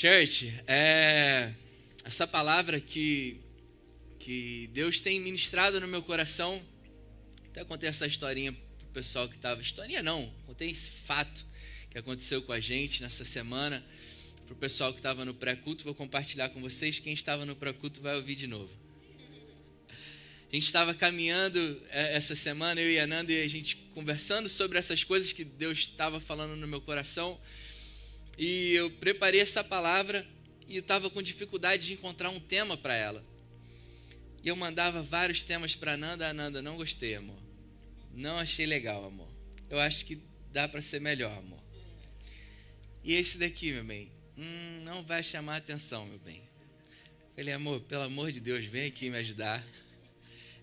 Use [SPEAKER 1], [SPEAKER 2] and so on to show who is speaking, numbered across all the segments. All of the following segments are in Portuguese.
[SPEAKER 1] Church, essa palavra que Deus tem ministrado no meu coração, até contei essa historinha pro pessoal que estava, historinha não, contei esse fato que aconteceu com a gente nessa semana, pro pessoal que estava no pré-culto, vou compartilhar com vocês, quem estava no pré-culto vai ouvir de novo. A gente estava caminhando essa semana, eu e a Nanda, e a gente conversando sobre essas coisas que Deus estava falando no meu coração, e eu preparei essa palavra e eu estava com dificuldade de encontrar um tema para ela. E eu mandava vários temas para a Nanda, não gostei, amor. Não achei legal, amor. Eu acho que dá para ser melhor, amor. E esse daqui, meu bem, não vai chamar atenção, meu bem. Falei, amor, pelo amor de Deus, vem aqui me ajudar.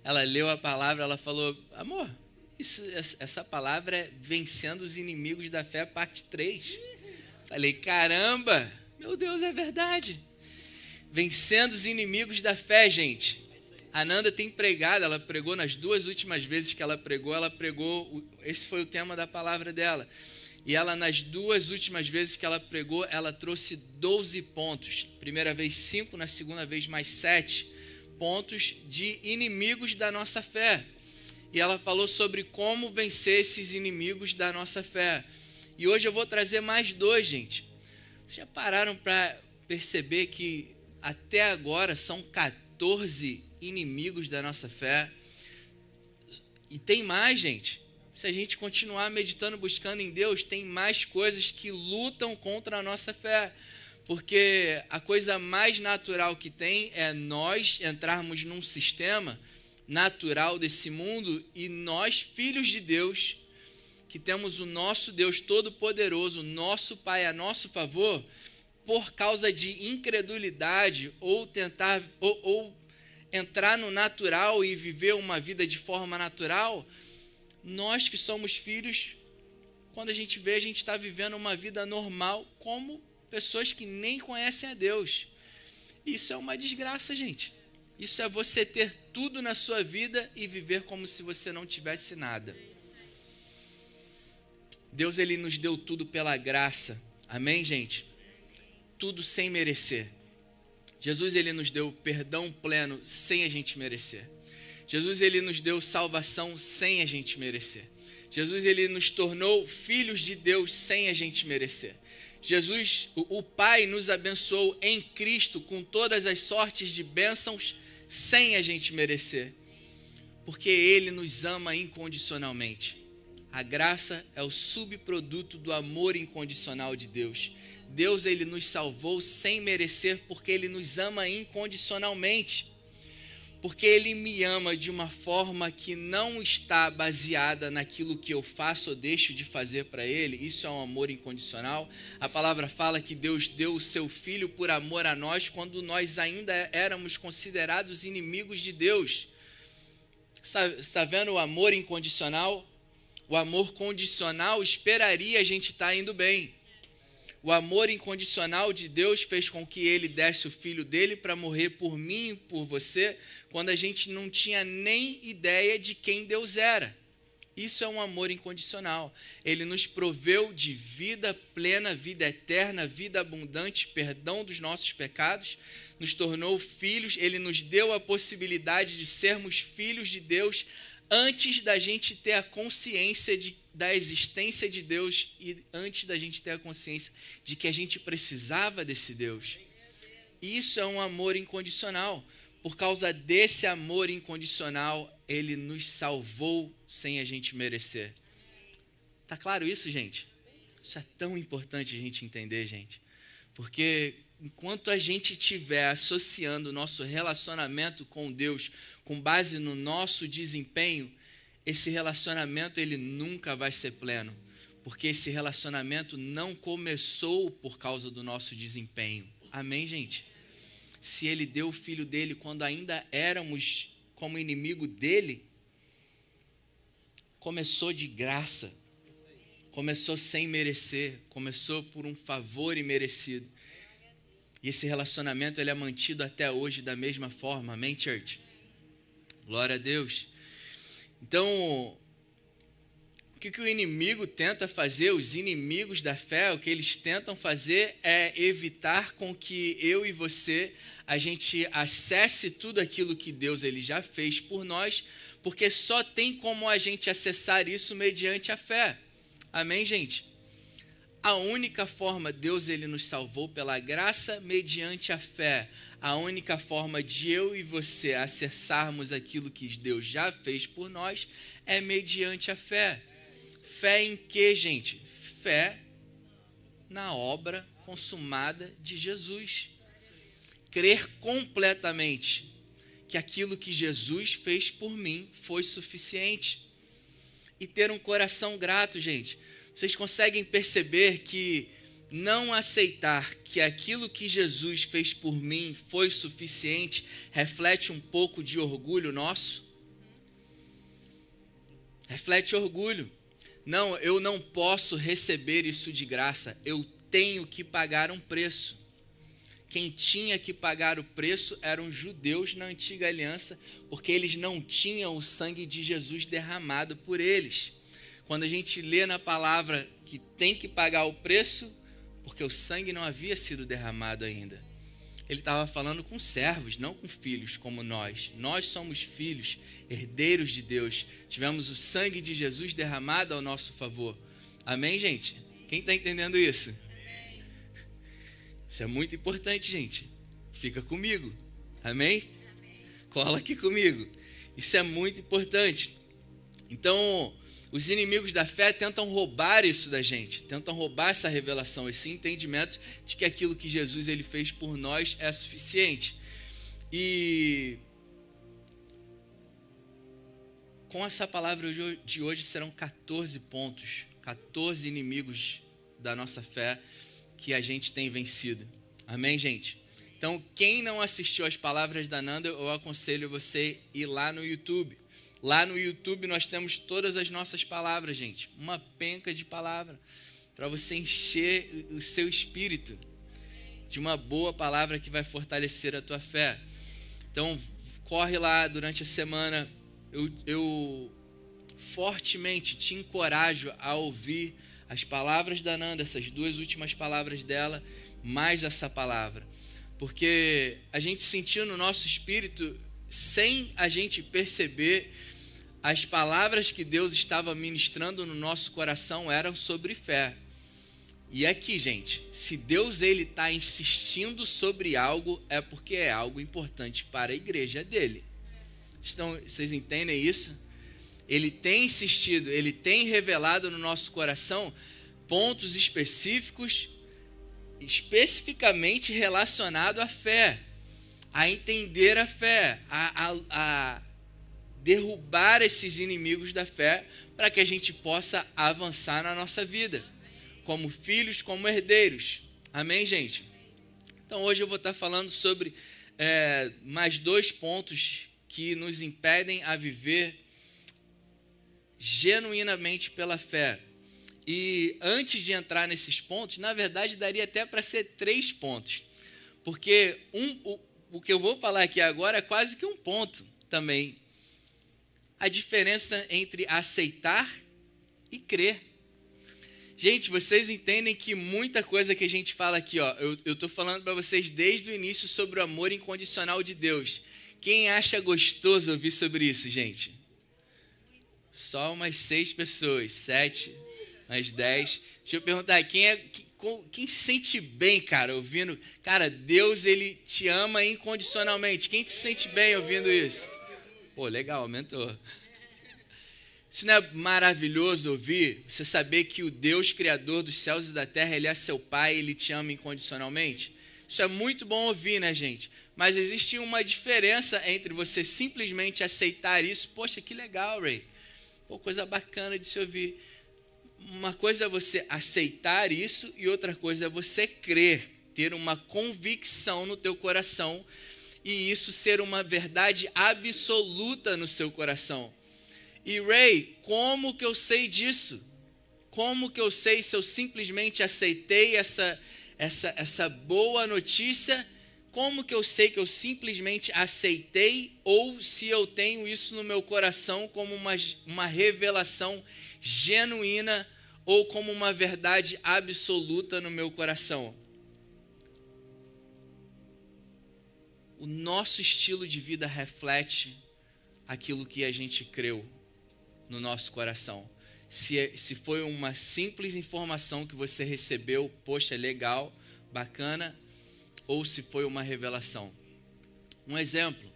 [SPEAKER 1] Ela leu a palavra, ela falou, amor, essa palavra é Vencendo os Inimigos da Fé, parte 3. Falei, caramba, meu Deus, é verdade. Vencendo os inimigos da fé, gente. A Nanda tem pregado, ela pregou nas 2 últimas vezes que ela pregou, esse foi o tema da palavra dela. E ela, nas 2 últimas vezes que ela pregou, ela trouxe 12 pontos. Primeira vez 5, na segunda vez mais 7 pontos de inimigos da nossa fé. E ela falou sobre como vencer esses inimigos da nossa fé. E hoje eu vou trazer mais 2, gente. Vocês já pararam para perceber que até agora são 14 inimigos da nossa fé? E tem mais, gente. Se a gente continuar meditando, buscando em Deus, tem mais coisas que lutam contra a nossa fé. Porque a coisa mais natural que tem é nós entrarmos num sistema natural desse mundo e nós, filhos de Deus, que temos o nosso Deus Todo-Poderoso, o nosso Pai a nosso favor, por causa de incredulidade ou tentar ou entrar no natural e viver uma vida de forma natural, nós que somos filhos, quando a gente vê, a gente está vivendo uma vida normal como pessoas que nem conhecem a Deus. Isso é uma desgraça, gente. Isso é você ter tudo na sua vida e viver como se você não tivesse nada. Deus, ele nos deu tudo pela graça. Amém, gente? Tudo sem merecer. Jesus, ele nos deu perdão pleno sem a gente merecer. Jesus, ele nos deu salvação sem a gente merecer. Jesus, ele nos tornou filhos de Deus sem a gente merecer. Jesus, o Pai, nos abençoou em Cristo com todas as sortes de bênçãos sem a gente merecer. Porque ele nos ama incondicionalmente. A graça é o subproduto do amor incondicional de Deus. Deus, ele nos salvou sem merecer porque ele nos ama incondicionalmente. Porque ele me ama de uma forma que não está baseada naquilo que eu faço ou deixo de fazer para ele. Isso é um amor incondicional. A palavra fala que Deus deu o seu Filho por amor a nós quando nós ainda éramos considerados inimigos de Deus. Está vendo o amor incondicional? O amor condicional esperaria a gente estar indo bem. O amor incondicional de Deus fez com que ele desse o filho dele para morrer por mim e por você, quando a gente não tinha nem ideia de quem Deus era. Isso é um amor incondicional. Ele nos proveu de vida plena, vida eterna, vida abundante, perdão dos nossos pecados, nos tornou filhos, ele nos deu a possibilidade de sermos filhos de Deus antes da gente ter a consciência da existência de Deus e antes da gente ter a consciência de que a gente precisava desse Deus. Isso é um amor incondicional. Por causa desse amor incondicional, ele nos salvou sem a gente merecer. Tá claro isso, gente? Isso é tão importante a gente entender, gente. Porque enquanto a gente estiver associando o nosso relacionamento com Deus com base no nosso desempenho, esse relacionamento ele nunca vai ser pleno. Porque esse relacionamento não começou por causa do nosso desempenho. Amém, gente? Se ele deu o filho dele quando ainda éramos como inimigo dele, começou de graça. Começou sem merecer. Começou por um favor imerecido. E esse relacionamento ele é mantido até hoje da mesma forma. Amém, church? Glória a Deus. Então, o que o inimigo tenta fazer, os inimigos da fé, o que eles tentam fazer é evitar com que eu e você, a gente acesse tudo aquilo que Deus ele já fez por nós, porque só tem como a gente acessar isso mediante a fé. Amém, gente? A única forma, Deus ele nos salvou pela graça mediante a fé. A única forma de eu e você acessarmos aquilo que Deus já fez por nós é mediante a fé. Fé em quê, gente? Fé na obra consumada de Jesus. Crer completamente que aquilo que Jesus fez por mim foi suficiente. E ter um coração grato, gente. Vocês conseguem perceber que não aceitar que aquilo que Jesus fez por mim foi suficiente reflete um pouco de orgulho nosso? Reflete orgulho. Não, eu não posso receber isso de graça, eu tenho que pagar um preço. Quem tinha que pagar o preço eram os judeus na antiga aliança, porque eles não tinham o sangue de Jesus derramado por eles. Quando a gente lê na palavra que tem que pagar o preço, porque o sangue não havia sido derramado ainda. Ele estava falando com servos, não com filhos como nós. Nós somos filhos, herdeiros de Deus. Tivemos o sangue de Jesus derramado ao nosso favor. Amém, gente? Quem está entendendo isso? Amém. Isso é muito importante, gente. Fica comigo. Amém? Amém? Cola aqui comigo. Isso é muito importante. Então, os inimigos da fé tentam roubar isso da gente, tentam roubar essa revelação, esse entendimento de que aquilo que Jesus ele fez por nós é suficiente. E com essa palavra de hoje serão 14 pontos, 14 inimigos da nossa fé que a gente tem vencido. Amém, gente? Então, quem não assistiu às palavras da Nanda, eu aconselho você ir lá no YouTube. Lá no YouTube nós temos todas as nossas palavras, gente. Uma penca de palavra para você encher o seu espírito de uma boa palavra que vai fortalecer a tua fé. Então, corre lá durante a semana. Eu fortemente te encorajo a ouvir as palavras da Nanda, essas duas últimas palavras dela, mais essa palavra. Porque a gente sentiu no nosso espírito, sem a gente perceber, as palavras que Deus estava ministrando no nosso coração eram sobre fé. E aqui, gente, se Deus ele está insistindo sobre algo, é porque é algo importante para a igreja dele. Então, vocês entendem isso? Ele tem insistido, ele tem revelado no nosso coração pontos específicos, especificamente relacionados à fé, a entender a fé, a derrubar esses inimigos da fé para que a gente possa avançar na nossa vida, como filhos, como herdeiros. Amém, gente? Então hoje eu vou estar falando sobre mais 2 pontos que nos impedem a viver genuinamente pela fé. E antes de entrar nesses pontos, na verdade daria até para ser 3 pontos, porque o que eu vou falar aqui agora é quase que um ponto também. A diferença entre aceitar e crer. Gente, vocês entendem que muita coisa que a gente fala aqui, ó, eu estou falando para vocês desde o início sobre o amor incondicional de Deus. Quem acha gostoso ouvir sobre isso, gente? Só umas 6 pessoas, 7, umas 10. Deixa eu perguntar, quem se sente bem, cara, ouvindo? Cara, Deus, ele te ama incondicionalmente. Quem se sente bem ouvindo isso? Pô, legal, aumentou. Isso não é maravilhoso ouvir? Você saber que o Deus criador dos céus e da terra, ele é seu pai, ele te ama incondicionalmente? Isso é muito bom ouvir, né, gente? Mas existe uma diferença entre você simplesmente aceitar isso. Poxa, que legal, Ray. Pô, coisa bacana de se ouvir. Uma coisa é você aceitar isso e outra coisa é você crer, ter uma convicção no teu coração e isso ser uma verdade absoluta no seu coração. E Ray, como que eu sei disso? Como que eu sei se eu simplesmente aceitei essa boa notícia? Como que eu sei que eu simplesmente aceitei ou se eu tenho isso no meu coração como uma revelação genuína ou como uma verdade absoluta no meu coração. O nosso estilo de vida reflete aquilo que a gente creu no nosso coração. Se foi uma simples informação que você recebeu, poxa, legal, bacana, ou se foi uma revelação. Um exemplo,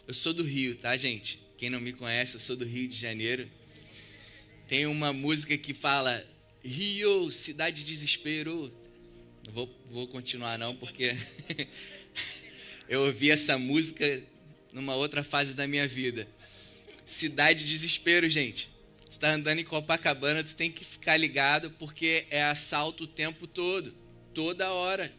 [SPEAKER 1] eu sou do Rio, tá, gente? Quem não me conhece, eu sou do Rio de Janeiro. Tem uma música que fala, Rio, cidade de desespero. Não vou continuar não, porque eu ouvi essa música numa outra fase da minha vida. Cidade de desespero, gente. Tu tá andando em Copacabana, tu tem que ficar ligado, porque é assalto o tempo todo, toda hora.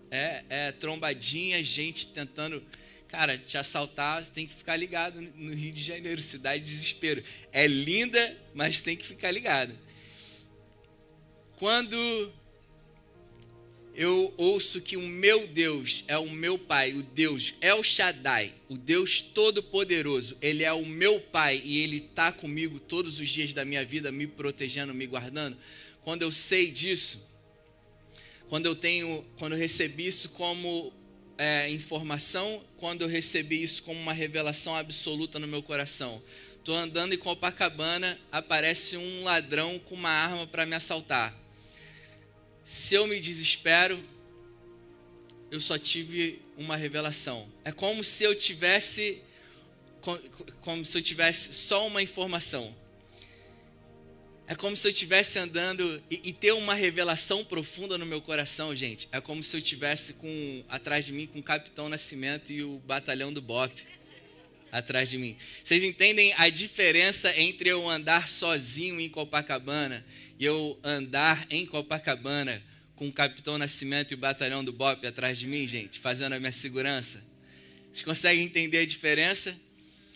[SPEAKER 1] É trombadinha, gente tentando, cara, te assaltar, você tem que ficar ligado no Rio de Janeiro, cidade de desespero. É linda, mas tem que ficar ligado. Quando eu ouço que o meu Deus é o meu Pai, o Deus El Shaddai, o Deus Todo-Poderoso, Ele é o meu Pai e Ele está comigo todos os dias da minha vida, me protegendo, me guardando. Quando eu sei disso, quando eu recebi isso como informação, quando eu recebi isso como uma revelação absoluta no meu coração. Estou andando em Copacabana, aparece um ladrão com uma arma para me assaltar. Se eu me desespero, eu só tive uma revelação. É como se eu tivesse só uma informação. É como se eu estivesse andando e ter uma revelação profunda no meu coração, gente. É como se eu estivesse atrás de mim com o Capitão Nascimento e o Batalhão do Bop atrás de mim. Vocês entendem a diferença entre eu andar sozinho em Copacabana e eu andar em Copacabana com o Capitão Nascimento e o Batalhão do Bop atrás de mim, gente, fazendo a minha segurança? Vocês conseguem entender a diferença?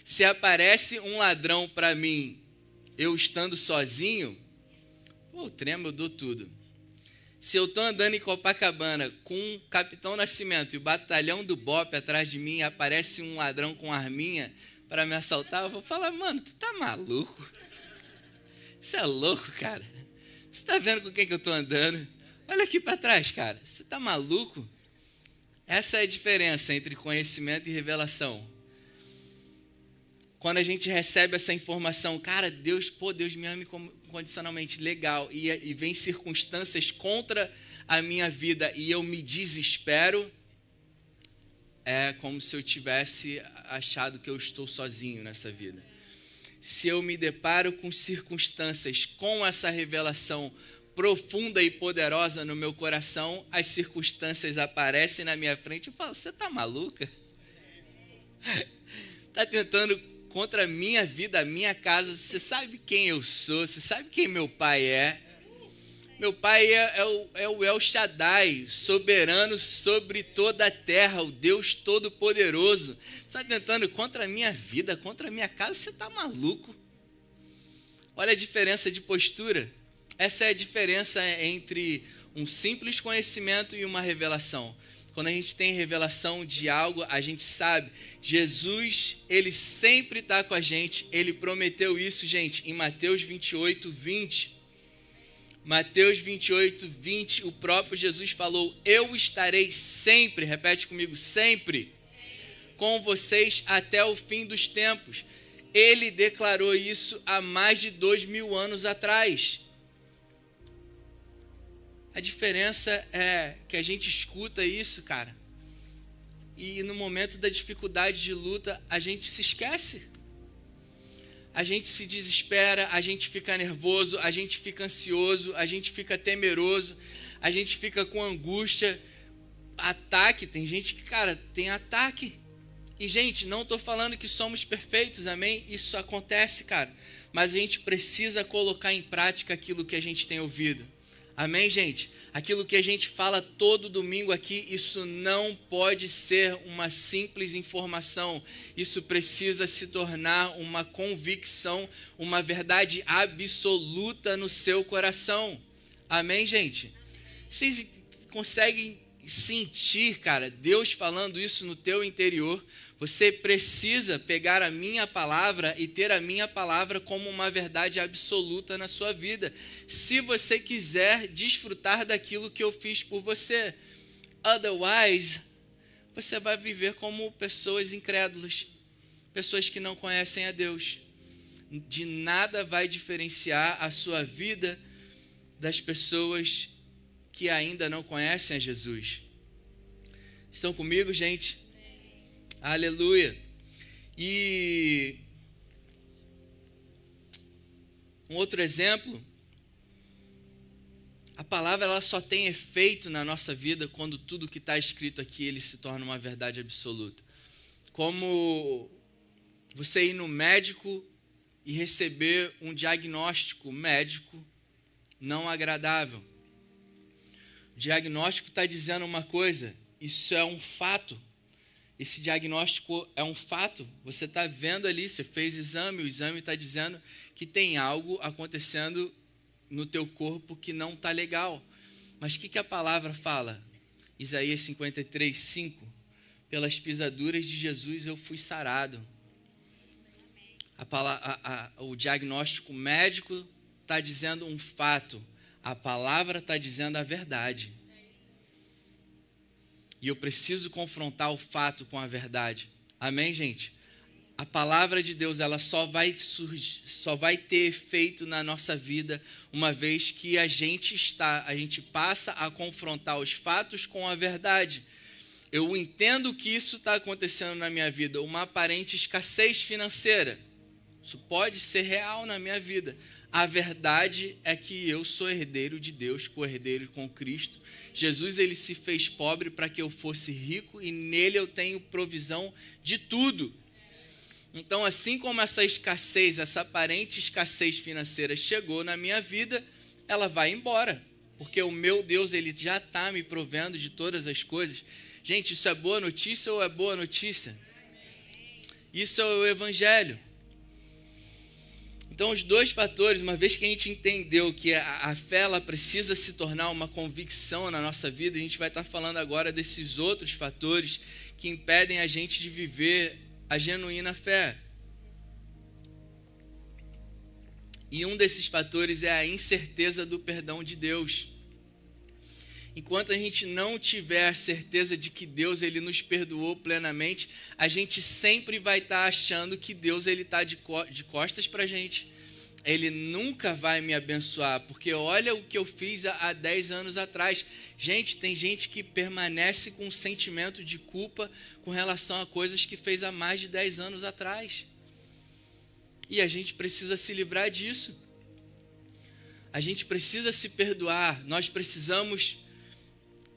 [SPEAKER 1] Se aparece um ladrão para mim, eu estando sozinho, o tremo, eu dou tudo. Se eu estou andando em Copacabana com o Capitão Nascimento e o Batalhão do Bop atrás de mim, aparece um ladrão com arminha para me assaltar, eu vou falar, mano, tu tá maluco? Você é louco, cara? Você tá vendo com quem que eu estou andando? Olha aqui para trás, cara. Você tá maluco? Essa é a diferença entre conhecimento e revelação. Quando a gente recebe essa informação, cara, Deus me ama incondicionalmente, legal, e vem circunstâncias contra a minha vida e eu me desespero, é como se eu tivesse achado que eu estou sozinho nessa vida. Se eu me deparo com circunstâncias com essa revelação profunda e poderosa no meu coração, as circunstâncias aparecem na minha frente e eu falo, você tá maluca? Tá tentando contra a minha vida, a minha casa. Você sabe quem eu sou, você sabe quem meu pai é. Meu pai é o El Shaddai, soberano sobre toda a terra, o Deus Todo-Poderoso. Você está tentando contra a minha vida, contra a minha casa, você está maluco. Olha a diferença de postura. Essa é a diferença entre um simples conhecimento e uma revelação. Quando a gente tem revelação de algo, a gente sabe, Jesus, Ele sempre está com a gente. Ele prometeu isso, gente, em Mateus 28, 20. Mateus 28, 20, o próprio Jesus falou, eu estarei sempre, repete comigo, sempre, com vocês até o fim dos tempos. Ele declarou isso há mais de 2000 anos atrás. A diferença é que a gente escuta isso, cara, e no momento da dificuldade de luta, a gente se esquece. A gente se desespera, a gente fica nervoso, a gente fica ansioso, a gente fica temeroso, a gente fica com angústia, ataque. Tem gente que, cara, tem ataque. E, gente, não estou falando que somos perfeitos, amém? Isso acontece, cara. Mas a gente precisa colocar em prática aquilo que a gente tem ouvido. Amém, gente? Aquilo que a gente fala todo domingo aqui, isso não pode ser uma simples informação. Isso precisa se tornar uma convicção, uma verdade absoluta no seu coração. Amém, gente? Vocês conseguem sentir, cara, Deus falando isso no teu interior, você precisa pegar a minha palavra e ter a minha palavra como uma verdade absoluta na sua vida, se você quiser desfrutar daquilo que eu fiz por você. Otherwise, você vai viver como pessoas incrédulas, pessoas que não conhecem a Deus. De nada vai diferenciar a sua vida das pessoas que ainda não conhecem a Jesus. Estão comigo, gente? Aleluia. E um outro exemplo, a palavra ela só tem efeito na nossa vida quando tudo que está escrito aqui ele se torna uma verdade absoluta. Como você ir no médico e receber um diagnóstico médico não agradável. O diagnóstico está dizendo uma coisa, isso é um fato. Esse diagnóstico é um fato. Você está vendo ali, você fez exame, o exame está dizendo que tem algo acontecendo no teu corpo que não está legal. Mas o que a palavra fala? Isaías 53, 5. Pelas pisaduras de Jesus eu fui sarado. O diagnóstico médico está dizendo um fato. A palavra está dizendo a verdade. E eu preciso confrontar o fato com a verdade. Amém, gente? A palavra de Deus ela só vai ter efeito na nossa vida uma vez que a gente passa a confrontar os fatos com a verdade. Eu entendo que isso está acontecendo na minha vida, uma aparente escassez financeira. Isso pode ser real na minha vida. A verdade é que eu sou herdeiro de Deus, co-herdeiro com Cristo. Jesus ele se fez pobre para que eu fosse rico e nele eu tenho provisão de tudo. Então, assim como essa escassez, essa aparente escassez financeira chegou na minha vida, ela vai embora. Porque o meu Deus ele já está me provendo de todas as coisas. Gente, isso é boa notícia ou é boa notícia? Isso é o Evangelho. Então, os dois fatores, uma vez que a gente entendeu que a fé ela precisa se tornar uma convicção na nossa vida, a gente vai estar falando agora desses outros fatores que impedem a gente de viver a genuína fé. E um desses fatores é a incerteza do perdão de Deus. Enquanto a gente não tiver a certeza de que Deus ele nos perdoou plenamente, a gente sempre vai estar achando que Deus ele está de costas para a gente. Ele nunca vai me abençoar, porque olha o que eu fiz há 10 anos atrás. Gente, tem gente que permanece com um sentimento de culpa com relação a coisas que fez há mais de 10 anos atrás. E a gente precisa se livrar disso. A gente precisa se perdoar. Nós precisamos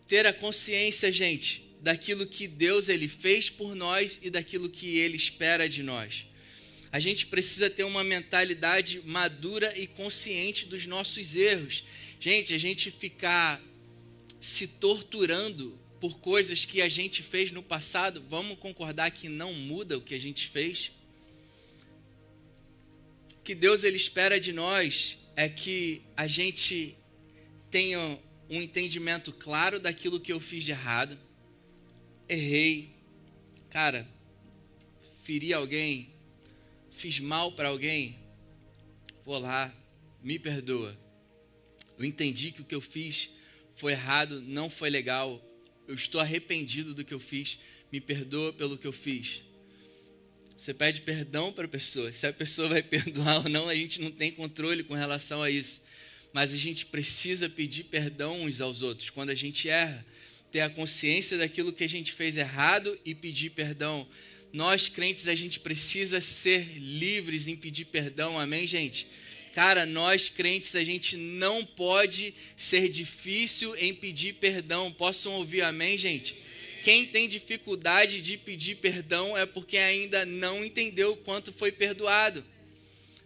[SPEAKER 1] ter a consciência, gente, daquilo que Deus ele fez por nós e daquilo que ele espera de nós. A gente precisa ter uma mentalidade madura e consciente dos nossos erros. Gente, a gente ficar se torturando por coisas que a gente fez no passado, vamos concordar que não muda o que a gente fez? O que Deus ele espera de nós é que a gente tenha um entendimento claro daquilo que eu fiz de errado. Errei. Cara, feri alguém, fiz mal para alguém, vou lá, me perdoa. Eu entendi que o que eu fiz foi errado, não foi legal. Eu estou arrependido do que eu fiz, me perdoa pelo que eu fiz. Você pede perdão para a pessoa. Se a pessoa vai perdoar ou não, a gente não tem controle com relação a isso. Mas a gente precisa pedir perdão uns aos outros. Quando a gente erra, ter a consciência daquilo que a gente fez errado e pedir perdão. Nós, crentes, a gente precisa ser livres em pedir perdão. Amém, gente? Cara, nós, crentes, a gente não pode ser difícil em pedir perdão. Possam ouvir amém, gente? Quem tem dificuldade de pedir perdão é porque ainda não entendeu o quanto foi perdoado.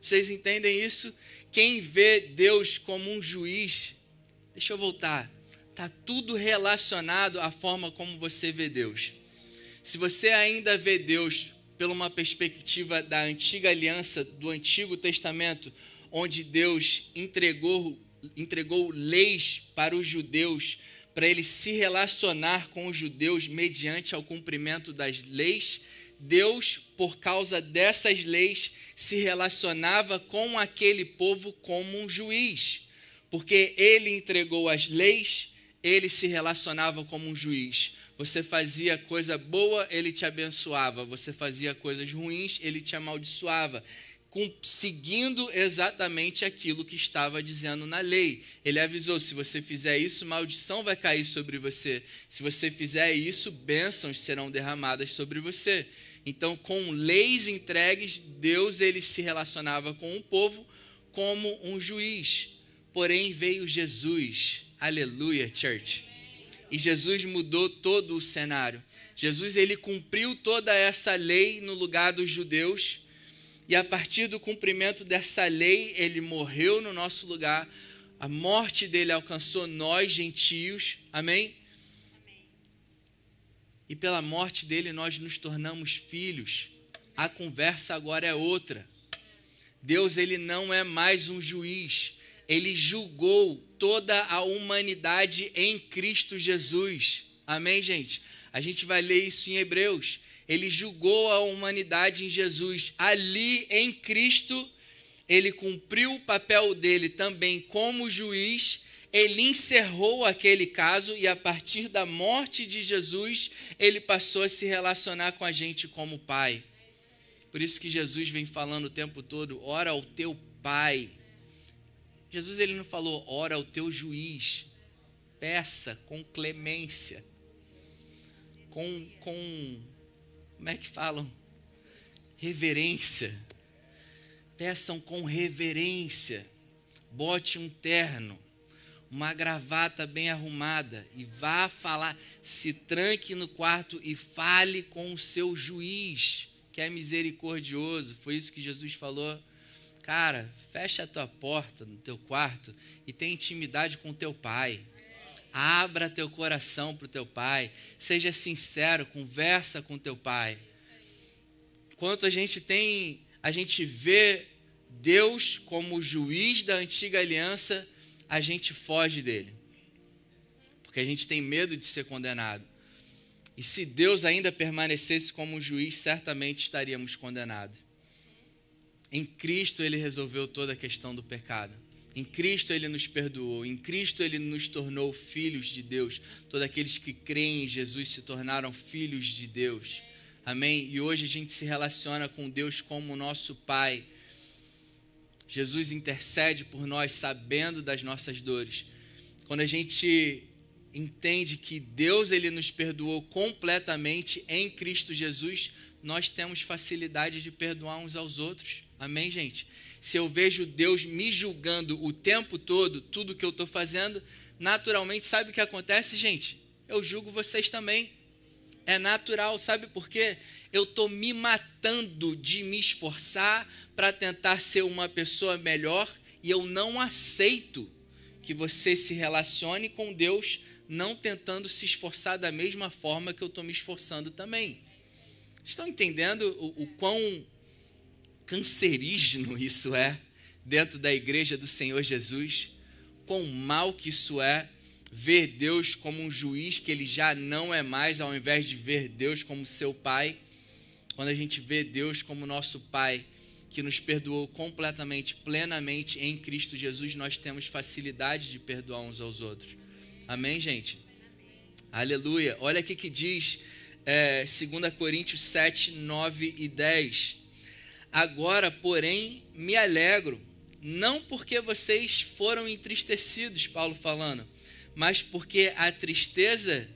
[SPEAKER 1] Vocês entendem isso? Quem vê Deus como um juiz, deixa eu voltar, está tudo relacionado à forma como você vê Deus. Se você ainda vê Deus por uma perspectiva da antiga aliança, do Antigo Testamento, onde Deus entregou leis para os judeus, para ele se relacionar com os judeus mediante ao cumprimento das leis, Deus, por causa dessas leis, se relacionava com aquele povo como um juiz. Porque ele entregou as leis, ele se relacionava como um juiz. Você fazia coisa boa, ele te abençoava. Você fazia coisas ruins, ele te amaldiçoava. Seguindo exatamente aquilo que estava dizendo na lei. Ele avisou, se você fizer isso, maldição vai cair sobre você. Se você fizer isso, bênçãos serão derramadas sobre você. Então, com leis entregues, Deus ele se relacionava com o povo como um juiz. Porém, veio Jesus. Aleluia, church. E Jesus mudou todo o cenário. Jesus ele cumpriu toda essa lei no lugar dos judeus. E a partir do cumprimento dessa lei, ele morreu no nosso lugar. A morte dele alcançou nós, gentios. Amém? E pela morte dele, nós nos tornamos filhos. A conversa agora é outra. Deus ele não é mais um juiz. Ele julgou toda a humanidade em Cristo Jesus. Amém, gente? A gente vai ler isso em Hebreus. Ele julgou a humanidade em Jesus. Ali em Cristo, ele cumpriu o papel dele também como juiz. Ele encerrou aquele caso e a partir da morte de Jesus, ele passou a se relacionar com a gente como pai. Por isso que Jesus vem falando o tempo todo, ora ao teu pai. Jesus ele não falou, ora ao teu juiz. Peça com clemência. Como é que falam? Reverência. Peçam com reverência. Bote um terno, uma gravata bem arrumada e vá falar, se tranque no quarto e fale com o seu juiz, que é misericordioso. Foi isso que Jesus falou. Cara, fecha a tua porta no teu quarto e tenha intimidade com teu pai. Abra teu coração para o teu pai. Seja sincero, conversa com teu pai. Enquanto a gente vê Deus como o juiz da antiga aliança, a gente foge dele. Porque a gente tem medo de ser condenado. E se Deus ainda permanecesse como um juiz, certamente estaríamos condenados. Em Cristo ele resolveu toda a questão do pecado. Em Cristo ele nos perdoou. Em Cristo ele nos tornou filhos de Deus. Todos aqueles que creem em Jesus se tornaram filhos de Deus. Amém? E hoje a gente se relaciona com Deus como nosso Pai. Jesus intercede por nós sabendo das nossas dores. Quando a gente entende que Deus ele nos perdoou completamente em Cristo Jesus, nós temos facilidade de perdoar uns aos outros. Amém, gente? Se eu vejo Deus me julgando o tempo todo, tudo que eu estou fazendo, naturalmente, sabe o que acontece, gente? Eu julgo vocês também. É natural, sabe por quê? Eu estou me matando de me esforçar para tentar ser uma pessoa melhor e eu não aceito que você se relacione com Deus não tentando se esforçar da mesma forma que eu estou me esforçando também. Estão entendendo o quão cancerígeno isso é dentro da igreja do Senhor Jesus? Quão mal que isso é ver Deus como um juiz que ele já não é mais, ao invés de ver Deus como seu pai. Quando a gente vê Deus como nosso pai, que nos perdoou completamente, plenamente em Cristo Jesus, nós temos facilidade de perdoar uns aos outros. Amém, gente? Aleluia. Olha aqui que diz 2 Coríntios 7, 9 e 10. Agora, porém, me alegro, não porque vocês foram entristecidos, Paulo falando, mas porque a tristeza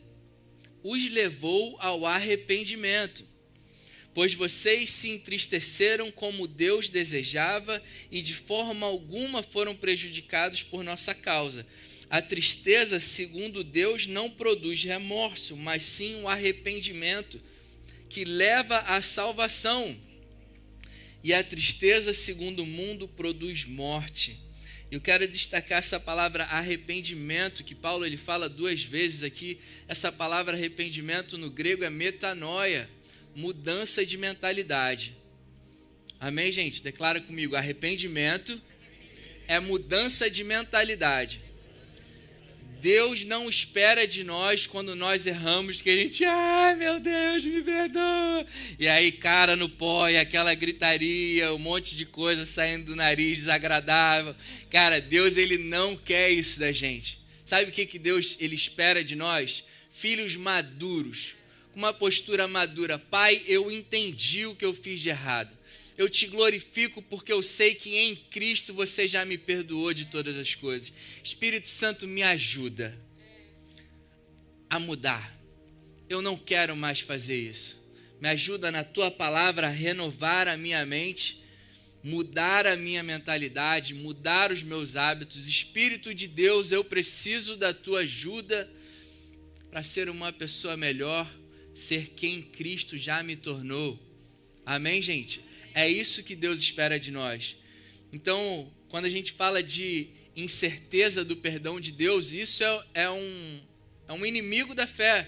[SPEAKER 1] os levou ao arrependimento. Pois vocês se entristeceram como Deus desejava e de forma alguma foram prejudicados por nossa causa. A tristeza, segundo Deus, não produz remorso, mas sim um arrependimento que leva à salvação. E a tristeza, segundo o mundo, produz morte. Eu quero destacar essa palavra arrependimento, que Paulo ele fala 2 vezes aqui. Essa palavra arrependimento no grego é metanoia, mudança de mentalidade. Amém, gente? Declara comigo, arrependimento é mudança de mentalidade. Deus não espera de nós quando nós erramos, que a gente, ai meu Deus, me perdoa. E aí, cara no pó, e aquela gritaria, um monte de coisa saindo do nariz, desagradável. Cara, Deus, ele não quer isso da gente. Sabe o que Deus, ele espera de nós? Filhos maduros, com uma postura madura. Pai, eu entendi o que eu fiz de errado. Eu te glorifico porque eu sei que em Cristo você já me perdoou de todas as coisas. Espírito Santo, me ajuda a mudar. Eu não quero mais fazer isso. Me ajuda na tua palavra a renovar a minha mente, mudar a minha mentalidade, mudar os meus hábitos. Espírito de Deus, eu preciso da tua ajuda para ser uma pessoa melhor, ser quem Cristo já me tornou. Amém, gente? É isso que Deus espera de nós. Então, quando a gente fala de incerteza do perdão de Deus, isso é um inimigo da fé.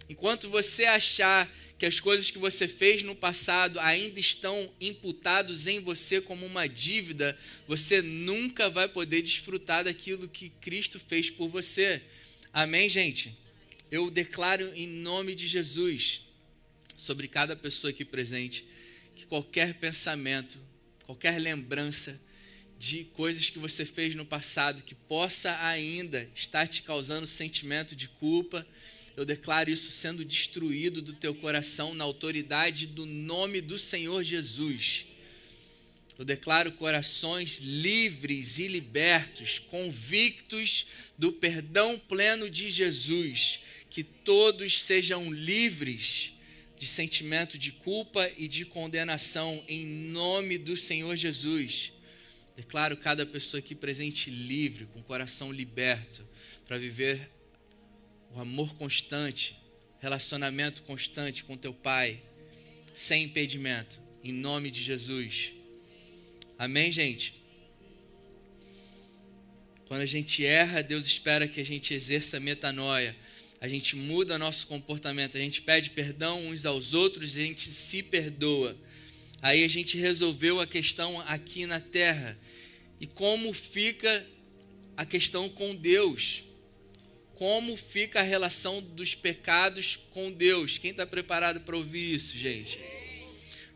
[SPEAKER 1] Enquanto você achar que as coisas que você fez no passado ainda estão imputados em você como uma dívida, você nunca vai poder desfrutar daquilo que Cristo fez por você. Amém, gente? Eu declaro em nome de Jesus, sobre cada pessoa aqui presente, que qualquer pensamento, qualquer lembrança de coisas que você fez no passado que possa ainda estar te causando sentimento de culpa, eu declaro isso sendo destruído do teu coração na autoridade do nome do Senhor Jesus. Eu declaro corações livres e libertos, convictos do perdão pleno de Jesus, que todos sejam livres de sentimento de culpa e de condenação, em nome do Senhor Jesus. Declaro cada pessoa aqui presente livre, com o coração liberto, para viver o amor constante, relacionamento constante com teu Pai, sem impedimento, em nome de Jesus. Amém, gente? Quando a gente erra, Deus espera que a gente exerça metanoia. A gente muda nosso comportamento, a gente pede perdão uns aos outros, a gente se perdoa. Aí a gente resolveu a questão aqui na terra. E como fica a questão com Deus? Como fica a relação dos pecados com Deus? Quem está preparado para ouvir isso, gente?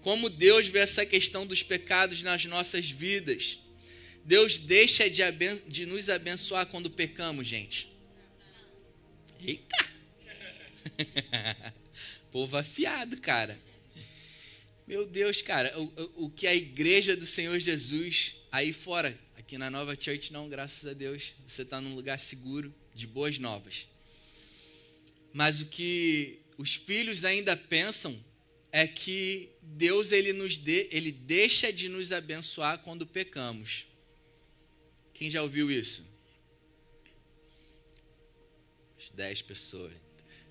[SPEAKER 1] Como Deus vê essa questão dos pecados nas nossas vidas? Deus deixa de nos abençoar quando pecamos, gente? Eita! Povo afiado, cara. Meu Deus, cara, o que a igreja do Senhor Jesus, aí fora, aqui na Nova Church não, graças a Deus, você está num lugar seguro, de boas novas. Mas o que os filhos ainda pensam é que Deus ele deixa de nos abençoar quando pecamos. Quem já ouviu isso? 10 pessoas.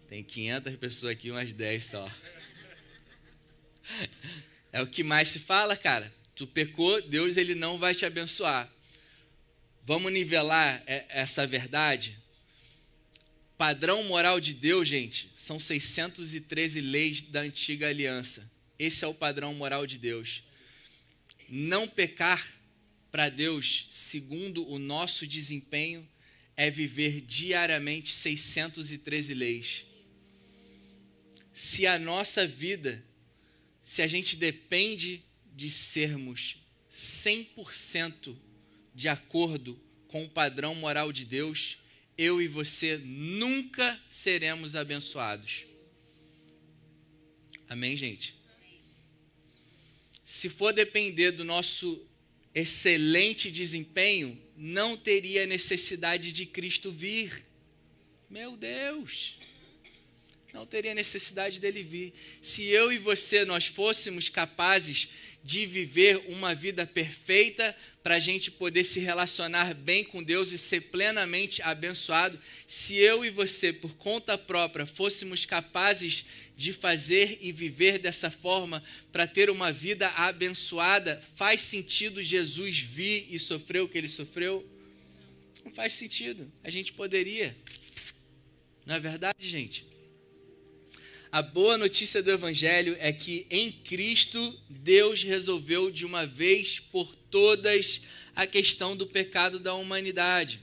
[SPEAKER 1] Tem 500 pessoas aqui, umas 10 só. É o que mais se fala, cara. Tu pecou, Deus ele não vai te abençoar. Vamos nivelar essa verdade? Padrão moral de Deus, gente, são 613 leis da antiga aliança. Esse é o padrão moral de Deus. Não pecar para Deus, segundo o nosso desempenho, é viver diariamente 613 leis. Se a nossa vida, se a gente depende de sermos 100% de acordo com o padrão moral de Deus, eu e você nunca seremos abençoados. Amém, gente? Se for depender do nosso excelente desempenho, não teria necessidade de Cristo vir. Meu Deus! Não teria necessidade dele vir. Se eu e você, nós fôssemos capazes de viver uma vida perfeita para a gente poder se relacionar bem com Deus e ser plenamente abençoado, se eu e você, por conta própria, fôssemos capazes de fazer e viver dessa forma para ter uma vida abençoada, faz sentido Jesus vir e sofrer o que ele sofreu? Não faz sentido. A gente poderia. Não é verdade, gente? A boa notícia do Evangelho é que em Cristo, Deus resolveu de uma vez por todas a questão do pecado da humanidade.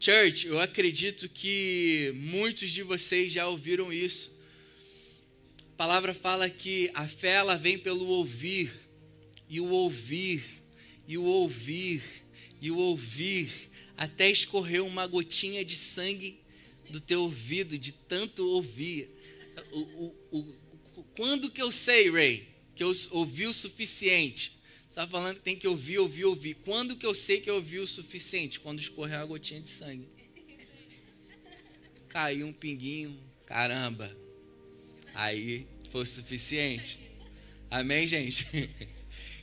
[SPEAKER 1] Church, eu acredito que muitos de vocês já ouviram isso. A palavra fala que a fé ela vem pelo ouvir, e o ouvir, e o ouvir, e o ouvir, até escorrer uma gotinha de sangue do teu ouvido, de tanto ouvir. Quando que eu sei, Ray, que eu ouvi o suficiente? Você está falando que tem que ouvir, ouvir, ouvir. Quando que eu sei que eu ouvi o suficiente? Quando escorrer uma gotinha de sangue. Caiu um pinguinho, caramba. Aí foi o suficiente. Amém, gente?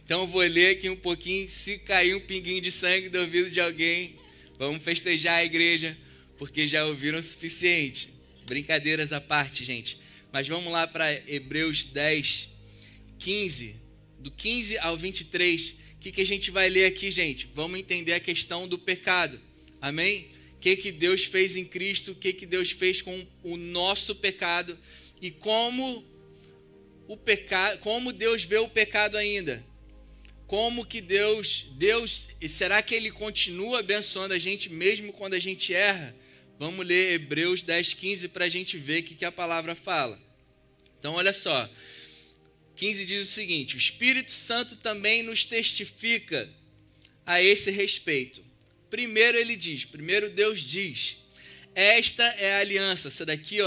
[SPEAKER 1] Então eu vou ler aqui um pouquinho. Se cair um pinguinho de sangue do ouvido de alguém, vamos festejar a igreja, porque já ouviram o suficiente. Brincadeiras à parte, gente. Mas vamos lá para Hebreus 10, 15. Do 15 ao 23, o que a gente vai ler aqui, gente? Vamos entender a questão do pecado. Amém? O que Deus fez em Cristo, o que Deus fez com o nosso pecado e como Deus vê o pecado ainda. Como que Deus, será que Ele continua abençoando a gente mesmo quando a gente erra? Vamos ler Hebreus 10, 15 para a gente ver o que a palavra fala. Então, olha só. 15 diz o seguinte: o Espírito Santo também nos testifica a esse respeito. Primeiro Deus diz, esta é a aliança. Essa daqui,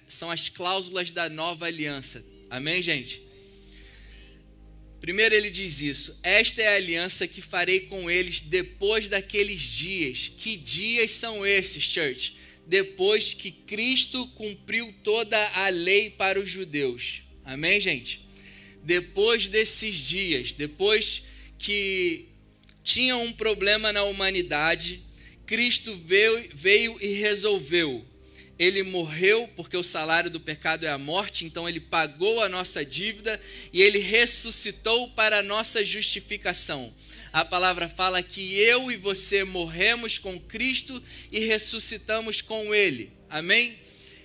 [SPEAKER 1] são as cláusulas da nova aliança. Amém, gente? Primeiro ele diz isso: esta é a aliança que farei com eles depois daqueles dias. Que dias são esses, church? Depois que Cristo cumpriu toda a lei para os judeus. Amém, gente? Depois desses dias, depois que tinha um problema na humanidade, Cristo veio e resolveu. Ele morreu porque o salário do pecado é a morte, então ele pagou a nossa dívida e ele ressuscitou para a nossa justificação. A palavra fala que eu e você morremos com Cristo e ressuscitamos com ele. Amém?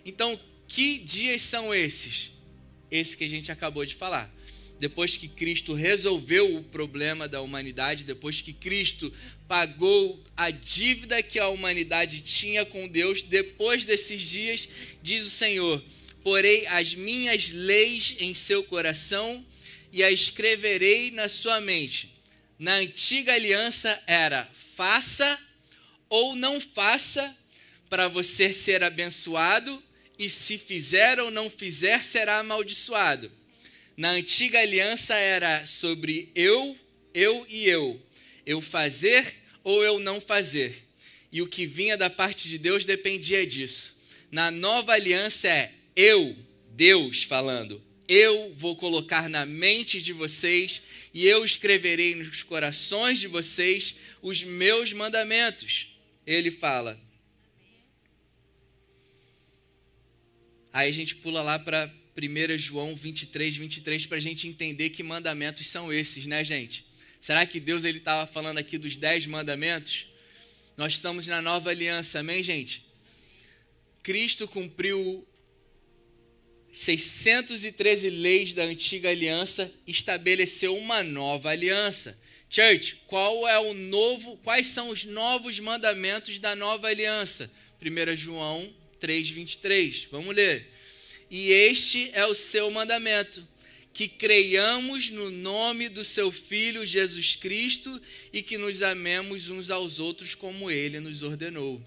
[SPEAKER 1] Então, que dias são esses? Esse que a gente acabou de falar. Depois que Cristo resolveu o problema da humanidade, depois que Cristo pagou a dívida que a humanidade tinha com Deus, depois desses dias, diz o Senhor: porei as minhas leis em seu coração e as escreverei na sua mente. Na antiga aliança era faça ou não faça para você ser abençoado, e se fizer ou não fizer, será amaldiçoado. Na antiga aliança era sobre eu e eu. Eu fazer ou eu não fazer. E o que vinha da parte de Deus dependia disso. Na nova aliança é eu, Deus falando. Eu vou colocar na mente de vocês e eu escreverei nos corações de vocês os meus mandamentos. Ele fala. Aí a gente pula lá para 1 João 23, 23, para a gente entender que mandamentos são esses, né, gente? Será que Deus estava falando aqui dos 10 mandamentos? Nós estamos na nova aliança, amém, gente? Cristo cumpriu 613 leis da antiga aliança, estabeleceu uma nova aliança. Church, quais são os novos mandamentos da nova aliança? 1 João 3, 23, vamos ler. E este é o seu mandamento, que creiamos no nome do seu Filho Jesus Cristo e que nos amemos uns aos outros como ele nos ordenou.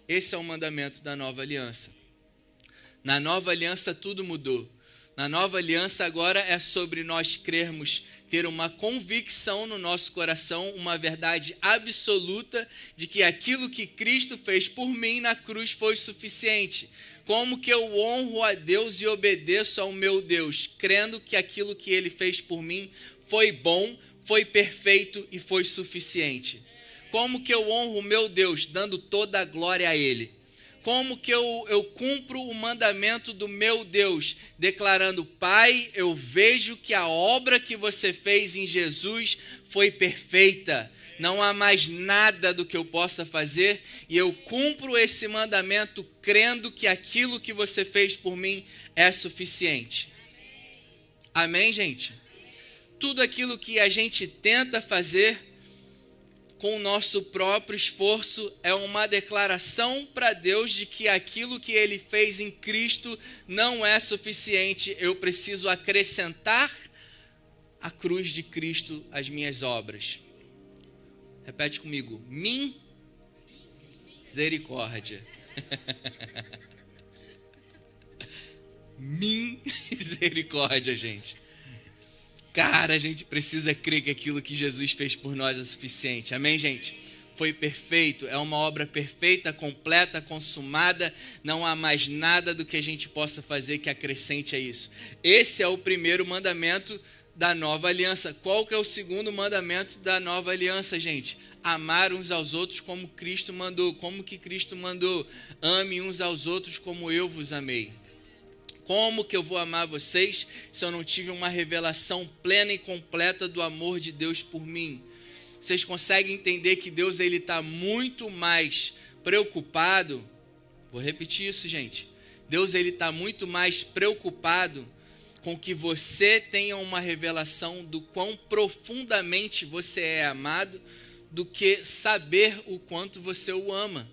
[SPEAKER 1] Esse é o mandamento da nova aliança. Na nova aliança tudo mudou. Na nova aliança agora é sobre nós crermos, ter uma convicção no nosso coração, uma verdade absoluta de que aquilo que Cristo fez por mim na cruz foi suficiente. Como que eu honro a Deus e obedeço ao meu Deus, crendo que aquilo que Ele fez por mim foi bom, foi perfeito e foi suficiente? Como que eu honro o meu Deus, dando toda a glória a Ele? Como que eu cumpro o mandamento do meu Deus, declarando: Pai, eu vejo que a obra que você fez em Jesus foi perfeita. Não há mais nada do que eu possa fazer e eu cumpro esse mandamento crendo que aquilo que você fez por mim é suficiente. Amém, gente? Tudo aquilo que a gente tenta fazer com o nosso próprio esforço, é uma declaração para Deus de que aquilo que Ele fez em Cristo não é suficiente. Eu preciso acrescentar a cruz de Cristo às minhas obras. Repete comigo. Misericórdia. Misericórdia, gente. Cara, a gente precisa crer que aquilo que Jesus fez por nós é suficiente. Amém, gente? Foi perfeito, é uma obra perfeita, completa, consumada. Não há mais nada do que a gente possa fazer que acrescente a isso. Esse é o primeiro mandamento da nova aliança. Qual que é o segundo mandamento da nova aliança, gente? Amar uns aos outros como Cristo mandou. Como que Cristo mandou? Ame uns aos outros como eu vos amei. Como que eu vou amar vocês se eu não tive uma revelação plena e completa do amor de Deus por mim? Vocês conseguem entender que Deus está muito mais preocupado? Vou repetir isso, gente. Deus está muito mais preocupado com que você tenha uma revelação do quão profundamente você é amado do que saber o quanto você o ama.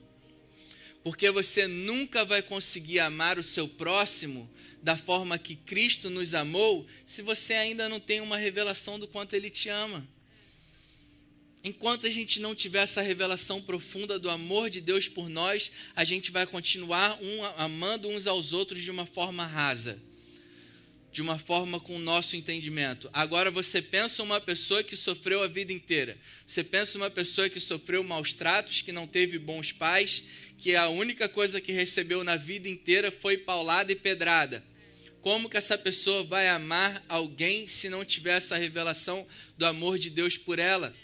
[SPEAKER 1] Porque você nunca vai conseguir amar o seu próximo da forma que Cristo nos amou, se você ainda não tem uma revelação do quanto Ele te ama. Enquanto a gente não tiver essa revelação profunda do amor de Deus por nós, a gente vai continuar amando uns aos outros de uma forma rasa, de uma forma com o nosso entendimento. Agora você pensa uma pessoa que sofreu a vida inteira, você pensa uma pessoa que sofreu maus tratos, que não teve bons pais, que a única coisa que recebeu na vida inteira foi paulada e pedrada. Como que essa pessoa vai amar alguém se não tiver essa revelação do amor de Deus por ela?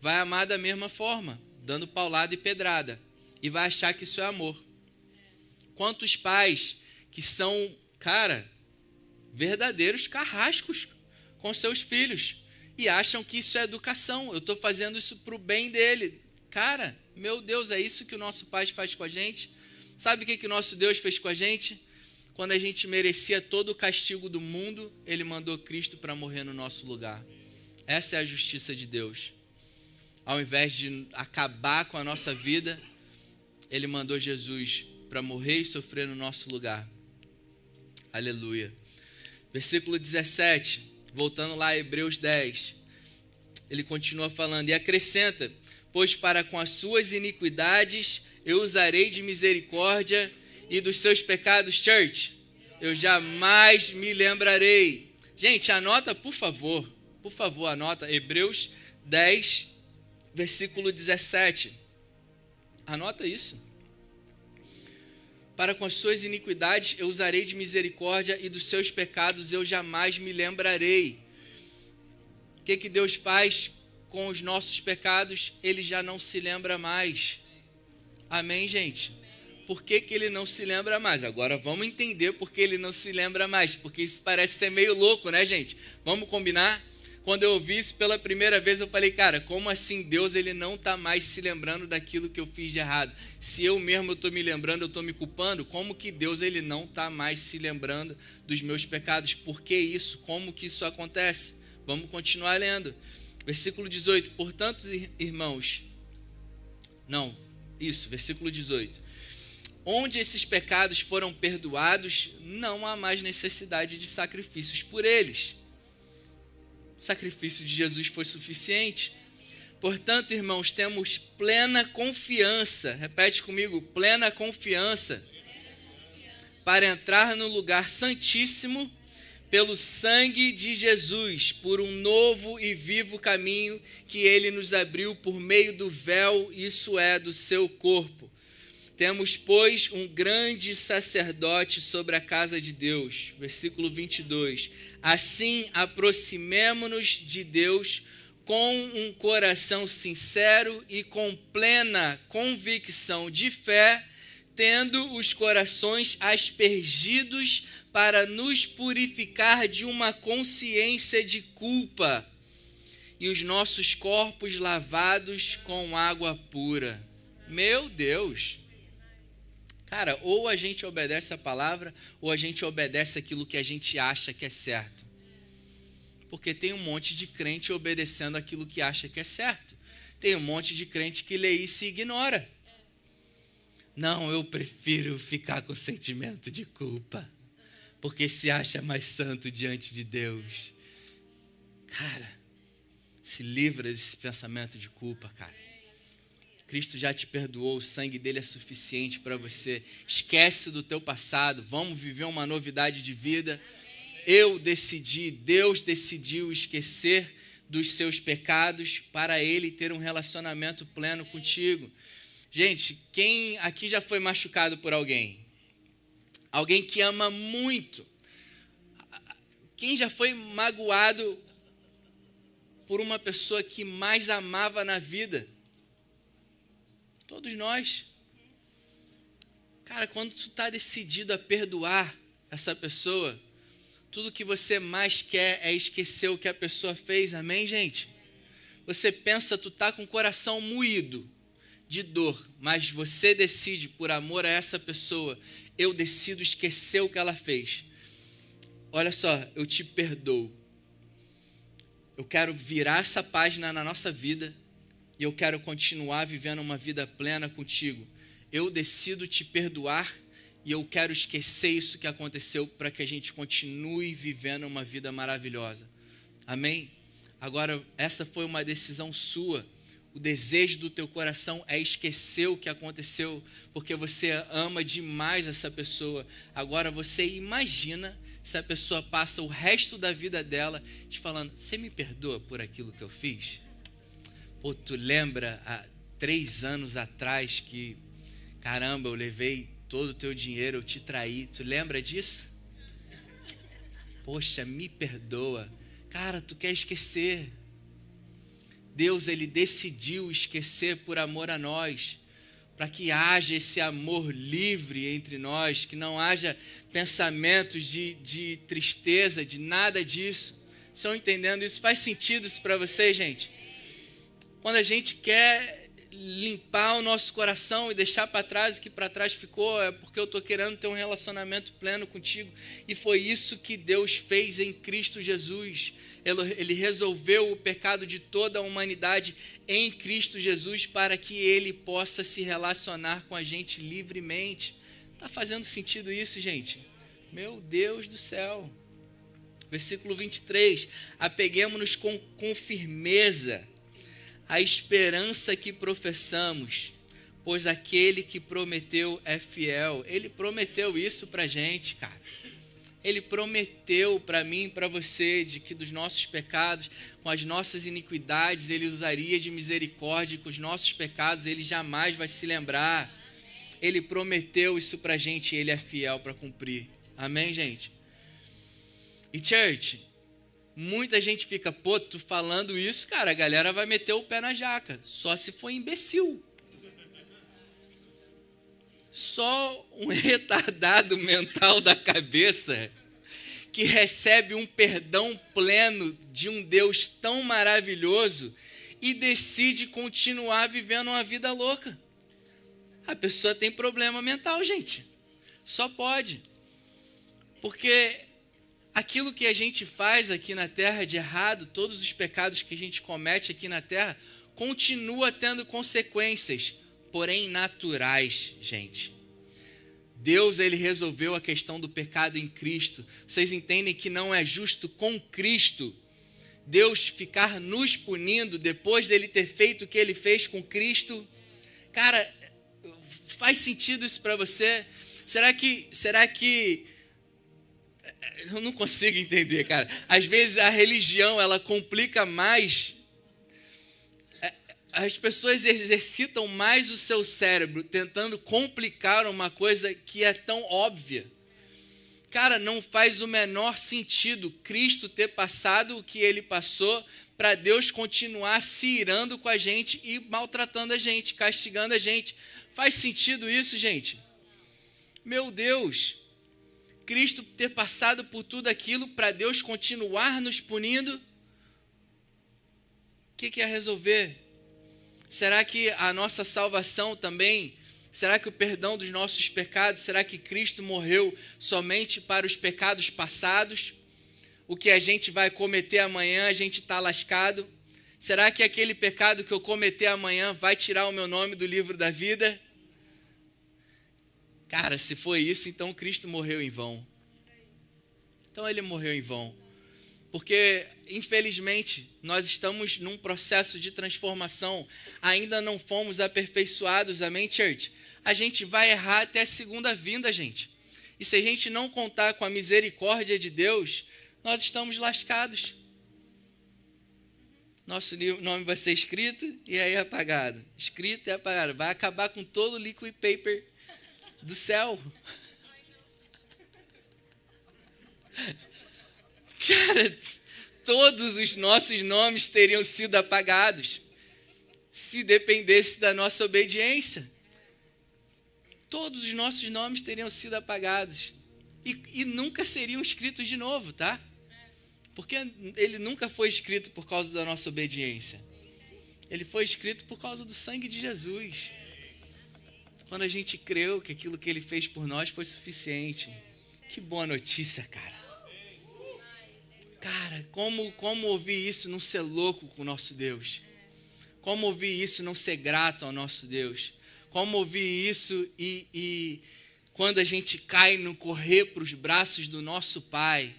[SPEAKER 1] Vai amar da mesma forma, dando paulada e pedrada. E vai achar que isso é amor. Quantos pais que são, verdadeiros carrascos com seus filhos e acham que isso é educação. Eu estou fazendo isso para o bem dele. Meu Deus, é isso que o nosso Pai faz com a gente? Sabe o que o nosso Deus fez com a gente? Quando a gente merecia todo o castigo do mundo, Ele mandou Cristo para morrer no nosso lugar. Essa é a justiça de Deus. Ao invés de acabar com a nossa vida, Ele mandou Jesus para morrer e sofrer no nosso lugar. Aleluia. Versículo 17, voltando lá a Hebreus 10. Ele continua falando, e acrescenta, pois para com as suas iniquidades eu usarei de misericórdia e dos seus pecados, church, eu jamais me lembrarei. Gente, anota, por favor, anota Hebreus 10, versículo 17. Anota isso. Para com as suas iniquidades eu usarei de misericórdia e dos seus pecados eu jamais me lembrarei. O que Deus faz com os nossos pecados? Ele já não se lembra mais. Amém, gente? Por que Ele não se lembra mais? Agora vamos entender por que Ele não se lembra mais. Porque isso parece ser meio louco, né, gente? Vamos combinar? Quando eu ouvi isso pela primeira vez, eu falei, como assim Deus ele não está mais se lembrando daquilo que eu fiz de errado? Se eu mesmo estou me lembrando, eu estou me culpando, como que Deus ele não está mais se lembrando dos meus pecados? Por que isso? Como que isso acontece? Vamos continuar lendo. Versículo 18. Portanto, irmãos... versículo 18. Onde esses pecados foram perdoados, não há mais necessidade de sacrifícios por eles. O sacrifício de Jesus foi suficiente. Portanto, irmãos, temos plena confiança. Repete comigo, plena confiança. Para entrar no lugar santíssimo pelo sangue de Jesus, por um novo e vivo caminho que Ele nos abriu por meio do véu, isso é, do seu corpo. Temos, pois, um grande sacerdote sobre a casa de Deus. Versículo 22. Assim, aproximemo-nos de Deus com um coração sincero e com plena convicção de fé, tendo os corações aspergidos para nos purificar de uma consciência de culpa e os nossos corpos lavados com água pura. Meu Deus! Ou a gente obedece a palavra, ou a gente obedece aquilo que a gente acha que é certo. Porque tem um monte de crente obedecendo aquilo que acha que é certo. Tem um monte de crente que lê isso e ignora. Não, eu prefiro ficar com sentimento de culpa, porque se acha mais santo diante de Deus. Cara, se livra desse pensamento de culpa, cara. Cristo já te perdoou, o sangue dele é suficiente para você. Esquece do teu passado, vamos viver uma novidade de vida. Deus decidiu esquecer dos seus pecados para ele ter um relacionamento pleno contigo. Gente, quem aqui já foi machucado por alguém? Alguém que ama muito. Quem já foi magoado por uma pessoa que mais amava na vida? Todos nós. Cara, quando tu está decidido a perdoar essa pessoa, tudo que você mais quer é esquecer o que a pessoa fez, amém, gente? Você pensa, tu tá com o coração moído de dor, mas você decide, por amor a essa pessoa, eu decido esquecer o que ela fez. Olha só, eu te perdoo. Eu quero virar essa página na nossa vida e eu quero continuar vivendo uma vida plena contigo. Eu decido te perdoar e eu quero esquecer isso que aconteceu para que a gente continue vivendo uma vida maravilhosa. Amém? Agora, essa foi uma decisão sua. O desejo do teu coração é esquecer o que aconteceu, porque você ama demais essa pessoa. Agora você imagina se a pessoa passa o resto da vida dela te falando, você me perdoa por aquilo que eu fiz? Pô, tu lembra há 3 anos atrás que, caramba, eu levei todo o teu dinheiro, eu te traí. Tu lembra disso? Poxa, me perdoa. Cara, tu quer esquecer. Deus, ele decidiu esquecer por amor a nós, para que haja esse amor livre entre nós, que não haja pensamentos de tristeza, de nada disso. Estão entendendo isso? Faz sentido isso para vocês, gente? Quando a gente quer limpar o nosso coração e deixar para trás o que para trás ficou, é porque eu estou querendo ter um relacionamento pleno contigo. E foi isso que Deus fez em Cristo Jesus. Ele resolveu o pecado de toda a humanidade em Cristo Jesus para que ele possa se relacionar com a gente livremente. Está fazendo sentido isso, gente? Meu Deus do céu. Versículo 23. Apeguemo-nos com firmeza a esperança que professamos, pois aquele que prometeu é fiel. Ele prometeu isso para a gente, cara. Ele prometeu para mim e para você de que dos nossos pecados, com as nossas iniquidades, ele usaria de misericórdia, e com os nossos pecados ele jamais vai se lembrar. Ele prometeu isso para a gente e ele é fiel para cumprir. Amém, gente? E church, muita gente fica, pô, tu falando isso, cara, a galera vai meter o pé na jaca. Só se for imbecil. Só um retardado mental da cabeça que recebe um perdão pleno de um Deus tão maravilhoso e decide continuar vivendo uma vida louca. A pessoa tem problema mental, gente. Só pode. Porque aquilo que a gente faz aqui na terra de errado, todos os pecados que a gente comete aqui na terra, continua tendo consequências, porém naturais, gente. Deus, ele resolveu a questão do pecado em Cristo. Vocês entendem que não é justo com Cristo Deus ficar nos punindo depois dele ter feito o que ele fez com Cristo? Cara, faz sentido isso para você? Será que eu não consigo entender, cara. Às vezes a religião, ela complica mais. As pessoas exercitam mais o seu cérebro tentando complicar uma coisa que é tão óbvia. Cara, não faz o menor sentido Cristo ter passado o que ele passou para Deus continuar se irando com a gente e maltratando a gente, castigando a gente. Faz sentido isso, gente? Meu Deus! Cristo ter passado por tudo aquilo para Deus continuar nos punindo? O que é resolver? Será que a nossa salvação também, será que o perdão dos nossos pecados, será que Cristo morreu somente para os pecados passados? O que a gente vai cometer amanhã, a gente está lascado? Será que aquele pecado que eu cometer amanhã vai tirar o meu nome do livro da vida? Cara, se foi isso, então Cristo morreu em vão. Então ele morreu em vão. Porque, infelizmente, nós estamos num processo de transformação. Ainda não fomos aperfeiçoados, amém, church? A gente vai errar até a segunda vinda, gente. E se a gente não contar com a misericórdia de Deus, nós estamos lascados. Nosso nome vai ser escrito e aí apagado. Escrito e apagado. Vai acabar com todo o liquid paper do céu. Cara, todos os nossos nomes teriam sido apagados se dependesse da nossa obediência. Todos os nossos nomes teriam sido apagados e nunca seriam escritos de novo, tá? Porque ele nunca foi escrito por causa da nossa obediência. Ele foi escrito por causa do sangue de Jesus. Quando a gente creu que aquilo que ele fez por nós foi suficiente. Que boa notícia, cara. Cara, como ouvir isso não ser louco com o nosso Deus? Como ouvir isso não ser grato ao nosso Deus? Como ouvir isso e quando a gente cai no correr para os braços do nosso Pai?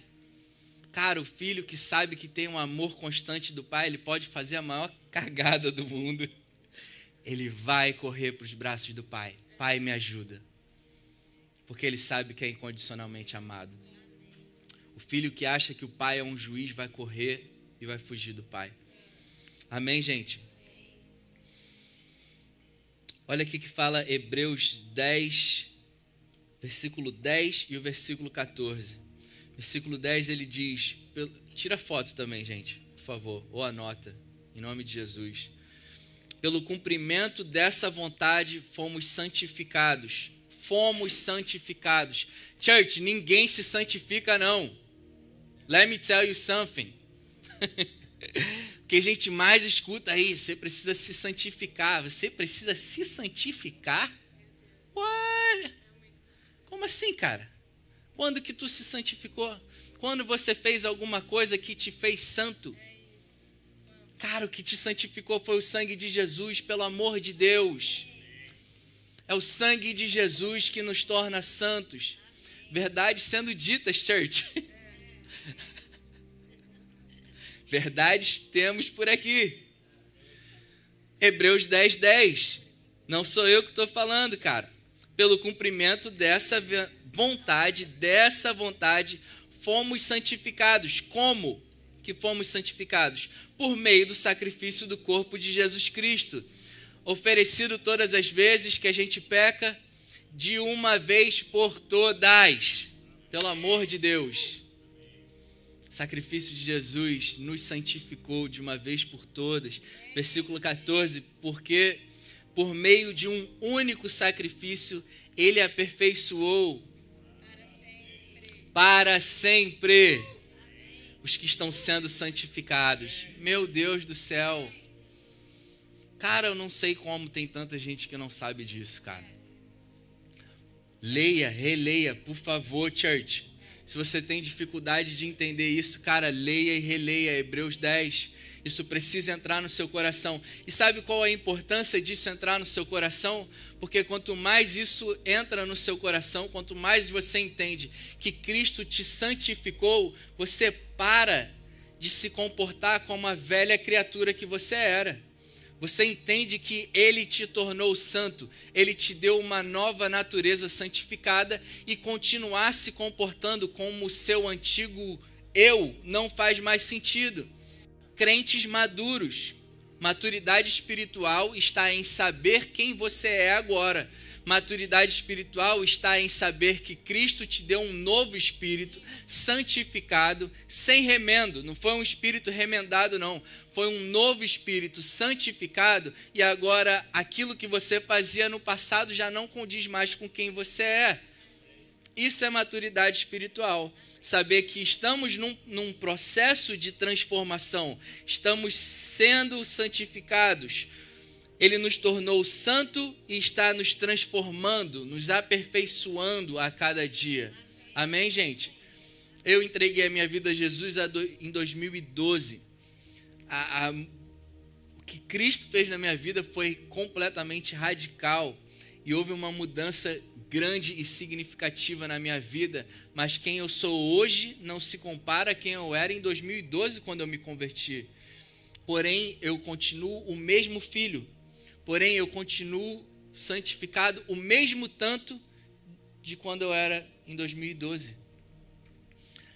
[SPEAKER 1] Cara, o filho que sabe que tem um amor constante do Pai, ele pode fazer a maior cagada do mundo. Ele vai correr para os braços do Pai. Pai, me ajuda. Porque ele sabe que é incondicionalmente amado. O filho que acha que o pai é um juiz vai correr e vai fugir do pai. Amém, gente? Olha aqui que fala Hebreus 10, versículo 10 e o versículo 14. Versículo 10 ele diz, tira foto também, gente, por favor, ou anota, em nome de Jesus. Pelo cumprimento dessa vontade fomos santificados. Fomos santificados. Church, ninguém se santifica não. Let me tell you something. O que a gente mais escuta aí, você precisa se santificar. Você precisa se santificar? What? Como assim, cara? Quando que tu se santificou? Quando você fez alguma coisa que te fez santo? Cara, o que te santificou foi o sangue de Jesus, pelo amor de Deus. É o sangue de Jesus que nos torna santos. Verdade sendo ditas, church. Verdades temos por aqui. Hebreus 10, 10. Não sou eu que estou falando, cara. Pelo cumprimento dessa vontade, fomos santificados. Como que fomos santificados? Por meio do sacrifício do corpo de Jesus Cristo, oferecido todas as vezes que a gente peca, de uma vez por todas. Pelo amor de Deus. O sacrifício de Jesus nos santificou de uma vez por todas. Versículo 14, porque por meio de um único sacrifício, ele aperfeiçoou para sempre os que estão sendo santificados. Meu Deus do céu. Cara, eu não sei como tem tanta gente que não sabe disso, cara. Leia, releia, por favor, church. Se você tem dificuldade de entender isso, cara, leia e releia Hebreus 10. Isso precisa entrar no seu coração. E sabe qual é a importância disso entrar no seu coração? Porque quanto mais isso entra no seu coração, quanto mais você entende que Cristo te santificou, você para de se comportar como a velha criatura que você era. Você entende que ele te tornou santo, ele te deu uma nova natureza santificada e continuar se comportando como o seu antigo eu não faz mais sentido. Crentes maduros, maturidade espiritual está em saber quem você é agora. Maturidade espiritual está em saber que Cristo te deu um novo espírito, santificado, sem remendo. Não foi um espírito remendado, não. Foi um novo espírito santificado e agora aquilo que você fazia no passado já não condiz mais com quem você é. Isso é maturidade espiritual. Saber que estamos num processo de transformação. Estamos sendo santificados. Ele nos tornou santo e está nos transformando, nos aperfeiçoando a cada dia. Amém, gente? Eu entreguei a minha vida a Jesus em 2012. que Cristo fez na minha vida foi completamente radical e houve uma mudança grande e significativa na minha vida, mas quem eu sou hoje não se compara a quem eu era em 2012, quando eu me converti. Porém, eu continuo o mesmo filho, porém, eu continuo santificado o mesmo tanto de quando eu era em 2012.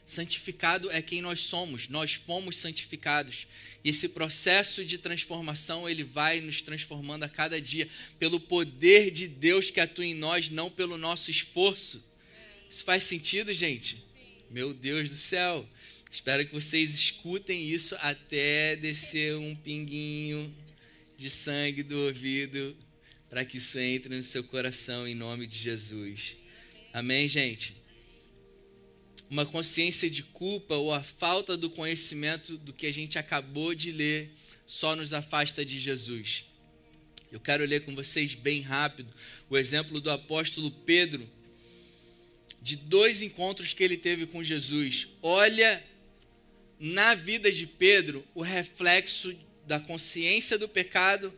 [SPEAKER 1] Santificado é quem nós somos, nós fomos santificados. E esse processo de transformação, ele vai nos transformando a cada dia, pelo poder de Deus que atua em nós, não pelo nosso esforço. Isso faz sentido, gente? Sim. Meu Deus do céu. Espero que vocês escutem isso até descer um pinguinho de sangue do ouvido, para que isso entre no seu coração, em nome de Jesus. Amém, gente? Uma consciência de culpa ou a falta do conhecimento do que a gente acabou de ler só nos afasta de Jesus. Eu quero ler com vocês bem rápido o exemplo do apóstolo Pedro, de 2 encontros que ele teve com Jesus. Olha na vida de Pedro o reflexo da consciência do pecado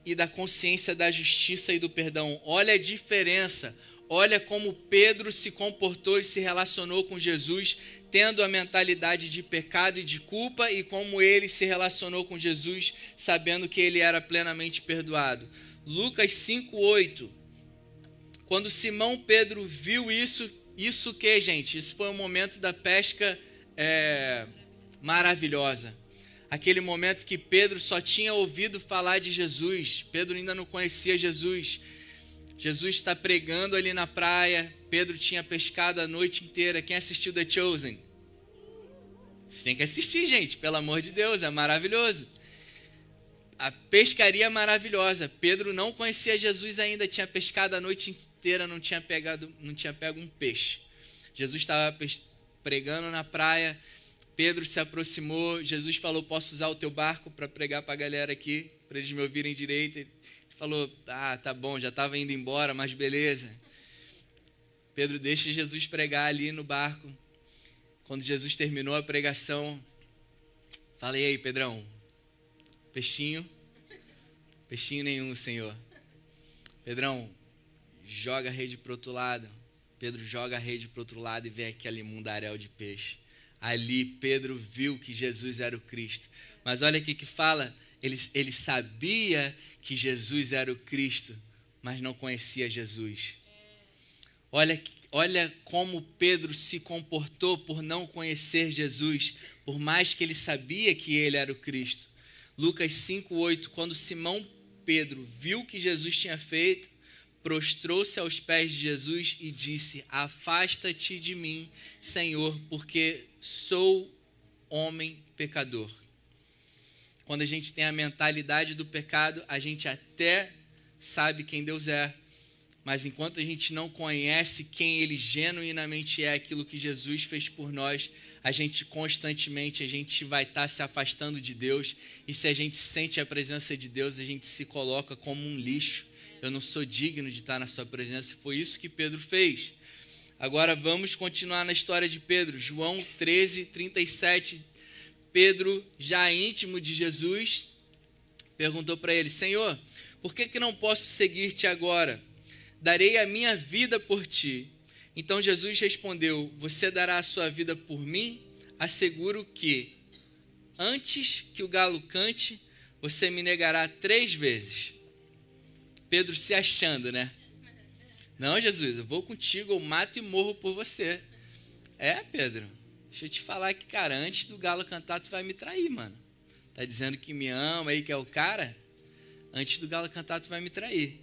[SPEAKER 1] e da consciência da justiça e do perdão. Olha a diferença. Olha como Pedro se comportou e se relacionou com Jesus, tendo a mentalidade de pecado e de culpa, e como ele se relacionou com Jesus, sabendo que ele era plenamente perdoado. Lucas 5:8. Quando Simão Pedro viu isso que, gente? Isso foi um momento da pesca maravilhosa. Aquele momento que Pedro só tinha ouvido falar de Jesus. Pedro ainda não conhecia Jesus. Jesus está pregando ali na praia. Pedro tinha pescado a noite inteira. Quem assistiu The Chosen? Você tem que assistir, gente. Pelo amor de Deus, é maravilhoso. A pescaria é maravilhosa. Pedro não conhecia Jesus ainda. Tinha pescado a noite inteira. Não tinha pego um peixe. Jesus estava pregando na praia. Pedro se aproximou. Jesus falou, posso usar o teu barco para pregar para a galera aqui? Para eles me ouvirem direito. Falou, tá bom, já estava indo embora, mas beleza. Pedro deixa Jesus pregar ali no barco. Quando Jesus terminou a pregação, falei, aí Pedrão, peixinho? Peixinho nenhum, Senhor. Pedrão, joga a rede para o outro lado. Pedro joga a rede para o outro lado e vem aquele mundaréu de peixe. Ali Pedro viu que Jesus era o Cristo. Mas olha aqui que fala, ele sabia que Jesus era o Cristo, mas não conhecia Jesus. Olha como Pedro se comportou por não conhecer Jesus, por mais que ele sabia que ele era o Cristo. Lucas 5:8, quando Simão Pedro viu o que Jesus tinha feito, prostrou-se aos pés de Jesus e disse, afasta-te de mim, Senhor, porque sou homem pecador. Quando a gente tem a mentalidade do pecado, a gente até sabe quem Deus é, mas enquanto a gente não conhece quem Ele genuinamente é, aquilo que Jesus fez por nós, a gente constantemente vai estar se afastando de Deus, e se a gente sente a presença de Deus, a gente se coloca como um lixo. Eu não sou digno de estar na sua presença. Foi isso que Pedro fez. Agora vamos continuar na história de Pedro. João 13:37. Pedro, já íntimo de Jesus, perguntou para ele, Senhor, por que não posso seguir-te agora? Darei a minha vida por ti. Então Jesus respondeu, você dará a sua vida por mim? Asseguro que, antes que o galo cante, você me negará 3 vezes. Pedro se achando, né? Não, Jesus, eu vou contigo, eu mato e morro por você. Pedro, deixa eu te falar que, cara, antes do galo cantar, tu vai me trair, mano. Tá dizendo que me ama aí, que é o cara? Antes do galo cantar, tu vai me trair.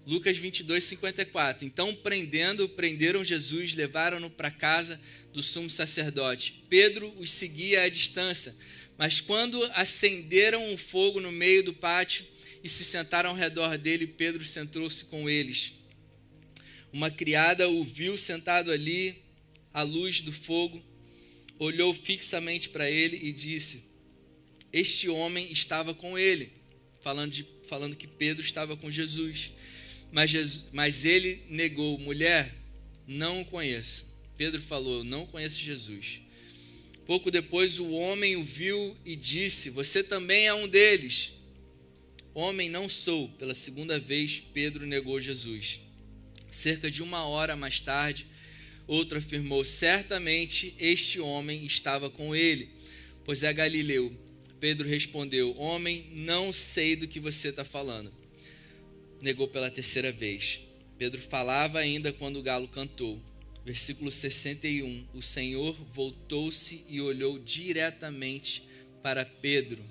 [SPEAKER 1] Lucas 22:54. Então, prenderam Jesus, levaram-no para casa do sumo sacerdote. Pedro os seguia à distância, mas quando acenderam um fogo no meio do pátio e se sentaram ao redor dele, Pedro sentou-se com eles. Uma criada o viu sentado ali, à luz do fogo, olhou fixamente para ele e disse, este homem estava com ele, falando que Pedro estava com Jesus. Mas ele negou, mulher, não o conheço. Pedro falou, não conheço Jesus. Pouco depois o homem o viu e disse, você também é um deles. Homem, não sou. Pela segunda vez, Pedro negou Jesus. Cerca de 1 hora mais tarde, outro afirmou: certamente este homem estava com ele, pois é galileu. Pedro respondeu: homem, não sei do que você está falando. Negou pela terceira vez. Pedro falava ainda quando o galo cantou. Versículo 61. O Senhor voltou-se e olhou diretamente para Pedro.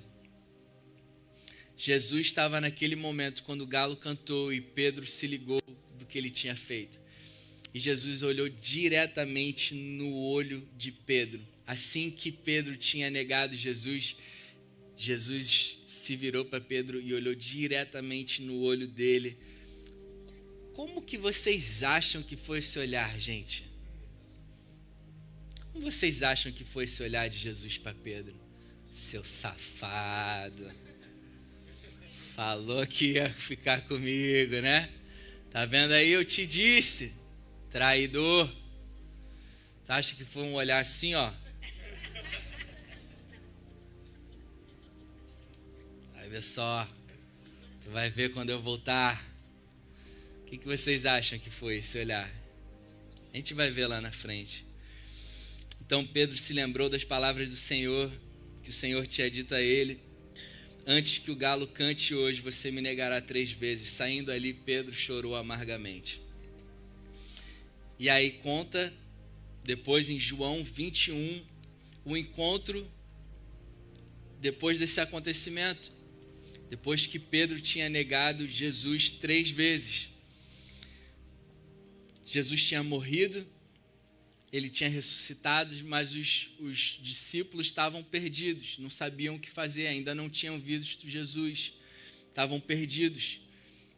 [SPEAKER 1] Jesus estava naquele momento quando o galo cantou e Pedro se ligou do que ele tinha feito. E Jesus olhou diretamente no olho de Pedro. Assim que Pedro tinha negado Jesus, Jesus se virou para Pedro e olhou diretamente no olho dele. Como que vocês acham que foi esse olhar, gente? Como vocês acham que foi esse olhar de Jesus para Pedro? Seu safado. Falou que ia ficar comigo, né? Tá vendo aí? Eu te disse. Traidor. Tu acha que foi um olhar assim, ó? Vai ver só. Tu vai ver quando eu voltar. O que vocês acham que foi esse olhar? A gente vai ver lá na frente. Então Pedro se lembrou das palavras do Senhor, que o Senhor tinha dito a ele: antes que o galo cante hoje, você me negará 3 vezes. Saindo ali, Pedro chorou amargamente. E aí conta, depois em João 21, o encontro depois desse acontecimento. Depois que Pedro tinha negado Jesus 3 vezes. Jesus tinha morrido, ele tinha ressuscitado, mas os discípulos estavam perdidos, não sabiam o que fazer, ainda não tinham visto Jesus, estavam perdidos.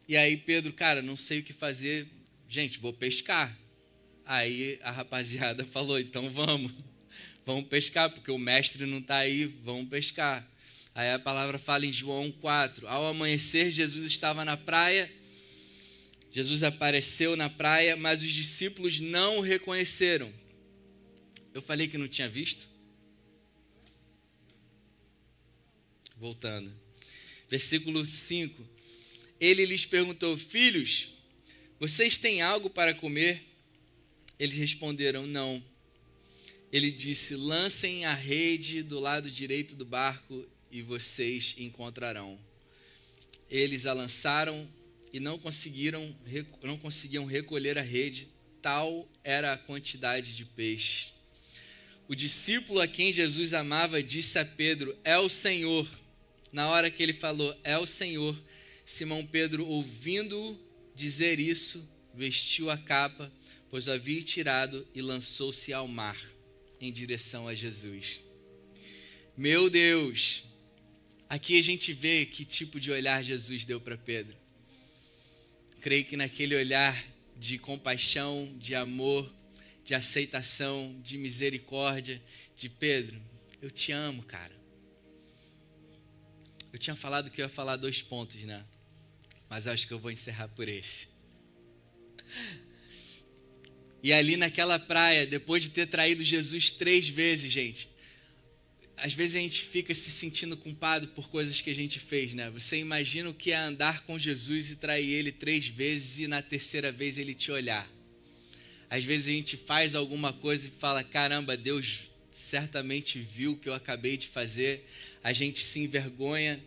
[SPEAKER 1] E aí Pedro, cara, não sei o que fazer, gente, vou pescar. Aí a rapaziada falou: então vamos pescar, porque o mestre não está aí, vamos pescar. Aí a palavra fala em João 4, ao amanhecer Jesus estava na praia, Jesus apareceu na praia, mas os discípulos não o reconheceram. Eu falei que não tinha visto? Voltando. Versículo 5. Ele lhes perguntou: filhos, vocês têm algo para comer? Eles responderam: não. Ele disse: lancem a rede do lado direito do barco e vocês encontrarão. Eles a lançaram e não conseguiam recolher a rede, tal era a quantidade de peixe. O discípulo a quem Jesus amava disse a Pedro: é o Senhor. Na hora que ele falou, é o Senhor, Simão Pedro, ouvindo-o dizer isso, vestiu a capa, pois o havia tirado, e lançou-se ao mar, em direção a Jesus. Meu Deus! Aqui a gente vê que tipo de olhar Jesus deu para Pedro. Creio que naquele olhar de compaixão, de amor, de aceitação, de misericórdia, de Pedro, eu te amo, cara. Eu tinha falado que eu ia falar 2 pontos, né? Mas acho que eu vou encerrar por esse. E ali naquela praia, depois de ter traído Jesus 3 vezes, gente, às vezes a gente fica se sentindo culpado por coisas que a gente fez, né? Você imagina o que é andar com Jesus e trair ele 3 vezes e na terceira vez ele te olhar. Às vezes a gente faz alguma coisa e fala: caramba, Deus certamente viu o que eu acabei de fazer. A gente se envergonha,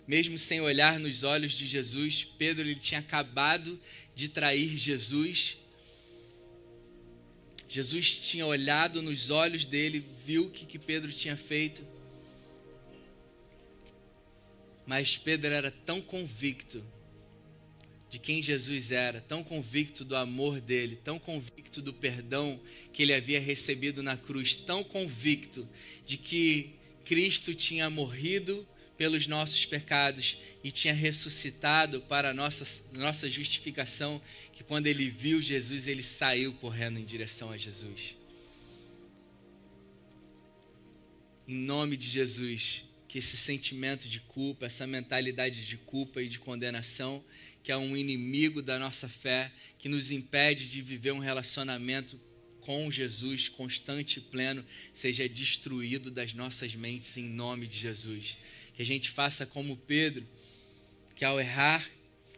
[SPEAKER 1] mesmo sem olhar nos olhos de Jesus. Pedro, ele tinha acabado de trair Jesus. Jesus tinha olhado nos olhos dele, viu o que Pedro tinha feito. Mas Pedro era tão convicto de quem Jesus era, tão convicto do amor dele, tão convicto do perdão que ele havia recebido na cruz, tão convicto de que Cristo tinha morrido pelos nossos pecados e tinha ressuscitado para a nossa justificação, que quando ele viu Jesus, ele saiu correndo em direção a Jesus. Em nome de Jesus, que esse sentimento de culpa, essa mentalidade de culpa e de condenação, que é um inimigo da nossa fé, que nos impede de viver um relacionamento com Jesus constante e pleno, seja destruído das nossas mentes em nome de Jesus. Que a gente faça como Pedro, que ao errar,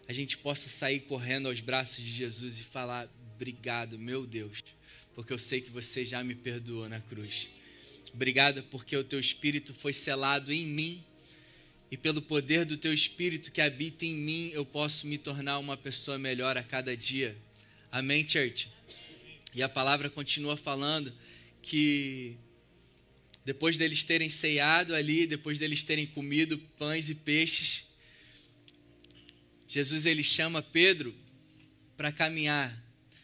[SPEAKER 1] a gente possa sair correndo aos braços de Jesus e falar: obrigado, meu Deus, porque eu sei que você já me perdoou na cruz. Obrigado porque o teu Espírito foi selado em mim, e pelo poder do teu Espírito que habita em mim, eu posso me tornar uma pessoa melhor a cada dia. Amém, church? E a palavra continua falando que depois deles terem ceado ali, depois deles terem comido pães e peixes, Jesus ele chama Pedro para caminhar.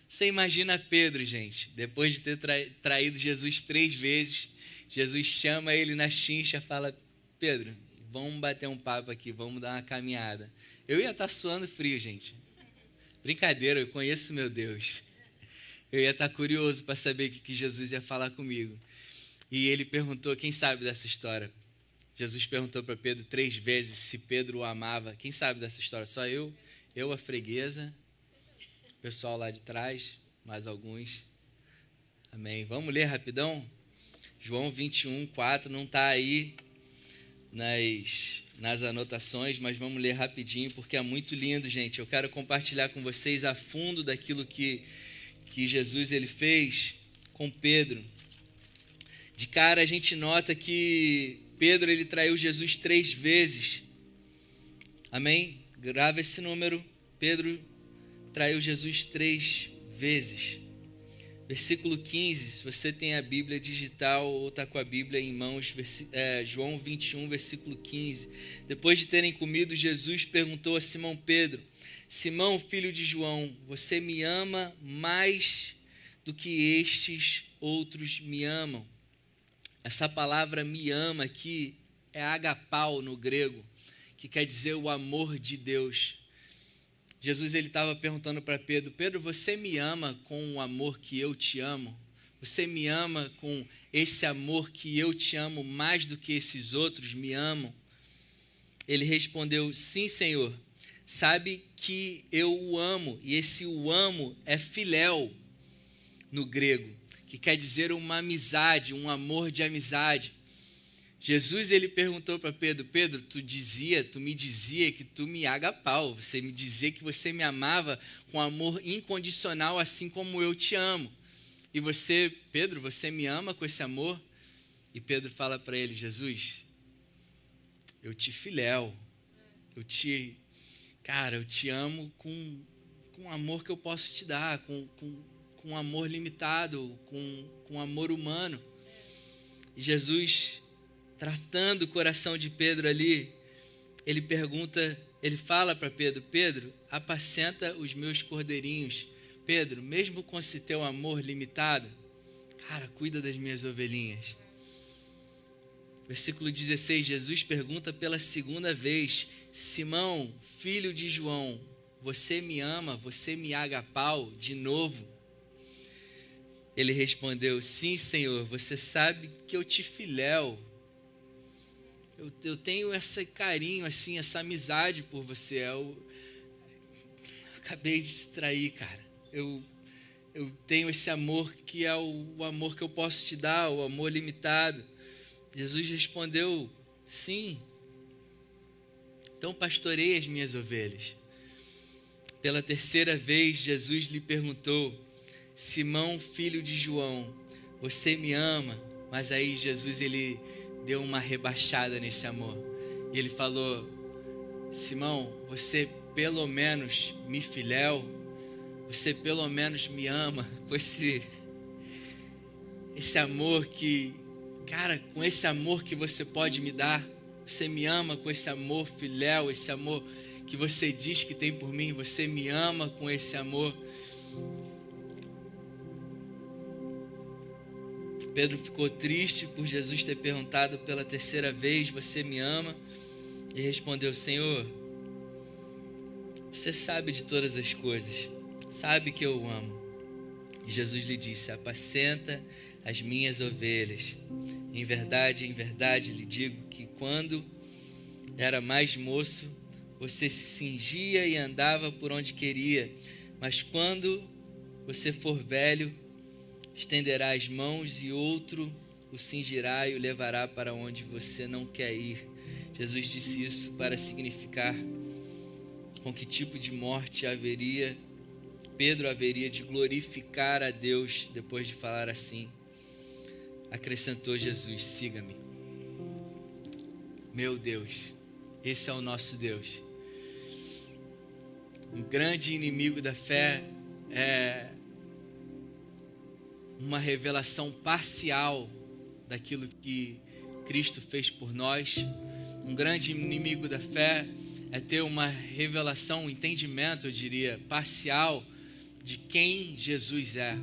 [SPEAKER 1] Você imagina Pedro, gente, depois de ter traído Jesus 3 vezes, Jesus chama ele na chincha e fala: Pedro, vamos bater um papo aqui, vamos dar uma caminhada. Eu ia estar suando frio, gente. Brincadeira, eu conheço meu Deus. Eu ia estar curioso para saber o que Jesus ia falar comigo. E ele perguntou, quem sabe dessa história? Jesus perguntou para Pedro 3 vezes se Pedro o amava. Quem sabe dessa história? Só eu, a freguesa, o pessoal lá de trás, mais alguns. Amém. Vamos ler rapidão? João 21, 4, não está aí nas anotações, mas vamos ler rapidinho, porque é muito lindo, gente. Eu quero compartilhar com vocês a fundo daquilo que Jesus ele fez com Pedro. De cara a gente nota que Pedro ele traiu Jesus 3 vezes. Amém? Grava esse número. Pedro traiu Jesus 3 vezes. Versículo 15, se você tem a Bíblia digital ou está com a Bíblia em mãos, João 21, versículo 15. Depois de terem comido, Jesus perguntou a Simão Pedro: Simão, filho de João, você me ama mais do que estes outros me amam? Essa palavra me ama aqui é agapau no grego, que quer dizer o amor de Deus. Jesus ele estava perguntando para Pedro: Pedro, você me ama com o amor que eu te amo? Você me ama com esse amor que eu te amo mais do que esses outros me amam? Ele respondeu: sim, Senhor. Sabe que eu o amo, e esse o amo é filéu no grego, que quer dizer uma amizade, um amor de amizade. Jesus ele perguntou para Pedro: Pedro, tu me dizia que tu me agapau, você me dizia que você me amava com amor incondicional, assim como eu te amo. E você, Pedro, você me ama com esse amor? E Pedro fala para ele: Jesus, eu te filéu, eu te amo com o amor que eu posso te dar, com amor limitado, com amor humano. E Jesus, tratando o coração de Pedro ali, ele fala para Pedro: Pedro, apacenta os meus cordeirinhos. Pedro, mesmo com esse teu amor limitado, cara, cuida das minhas ovelhinhas. Versículo 16, Jesus pergunta pela segunda vez: Simão, filho de João, você me ama? Você me agapau? De novo. Ele respondeu: sim, Senhor, você sabe que eu te filéu. Eu tenho esse carinho, assim, essa amizade por você. Eu acabei de te trair, cara. Eu tenho esse amor que é o amor que eu posso te dar, o amor limitado. Jesus respondeu: sim. Então pastorei as minhas ovelhas. Pela terceira vez, Jesus lhe perguntou: Simão, filho de João, você me ama? Mas aí Jesus ele deu uma rebaixada nesse amor. E ele falou: Simão, você pelo menos me filéu? Você pelo menos me ama com esse amor que, cara, com esse amor que você pode me dar? Você me ama com esse amor filéu, esse amor que você diz que tem por mim? Você me ama com esse amor? Pedro ficou triste por Jesus ter perguntado pela terceira vez: você me ama? E respondeu: Senhor, você sabe de todas as coisas, sabe que eu o amo. E Jesus lhe disse: apacenta as minhas ovelhas. Em verdade lhe digo que quando era mais moço, você se cingia e andava por onde queria, mas quando você for velho, estenderá as mãos e outro o cingirá e o levará para onde você não quer ir. Jesus disse isso para significar com que tipo de morte Pedro haveria de glorificar a Deus depois de falar assim. Acrescentou Jesus: siga-me. Meu Deus, esse é o nosso Deus. Um grande inimigo da fé é uma revelação parcial daquilo que Cristo fez por nós. Um grande inimigo da fé é ter uma revelação, um entendimento, eu diria, parcial de quem Jesus é,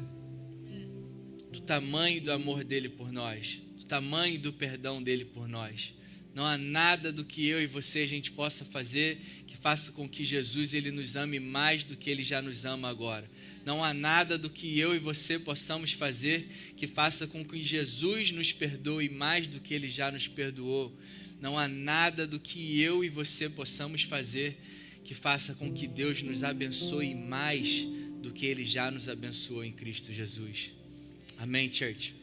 [SPEAKER 1] do tamanho do amor dele por nós, do tamanho do perdão dele por nós. Não há nada do que eu e você a gente possa fazer que faça com que Jesus ele nos ame mais do que ele já nos ama agora. Não há nada do que eu e você possamos fazer que faça com que Jesus nos perdoe mais do que ele já nos perdoou. Não há nada do que eu e você possamos fazer que faça com que Deus nos abençoe mais do que ele já nos abençoou em Cristo Jesus. Amém, church?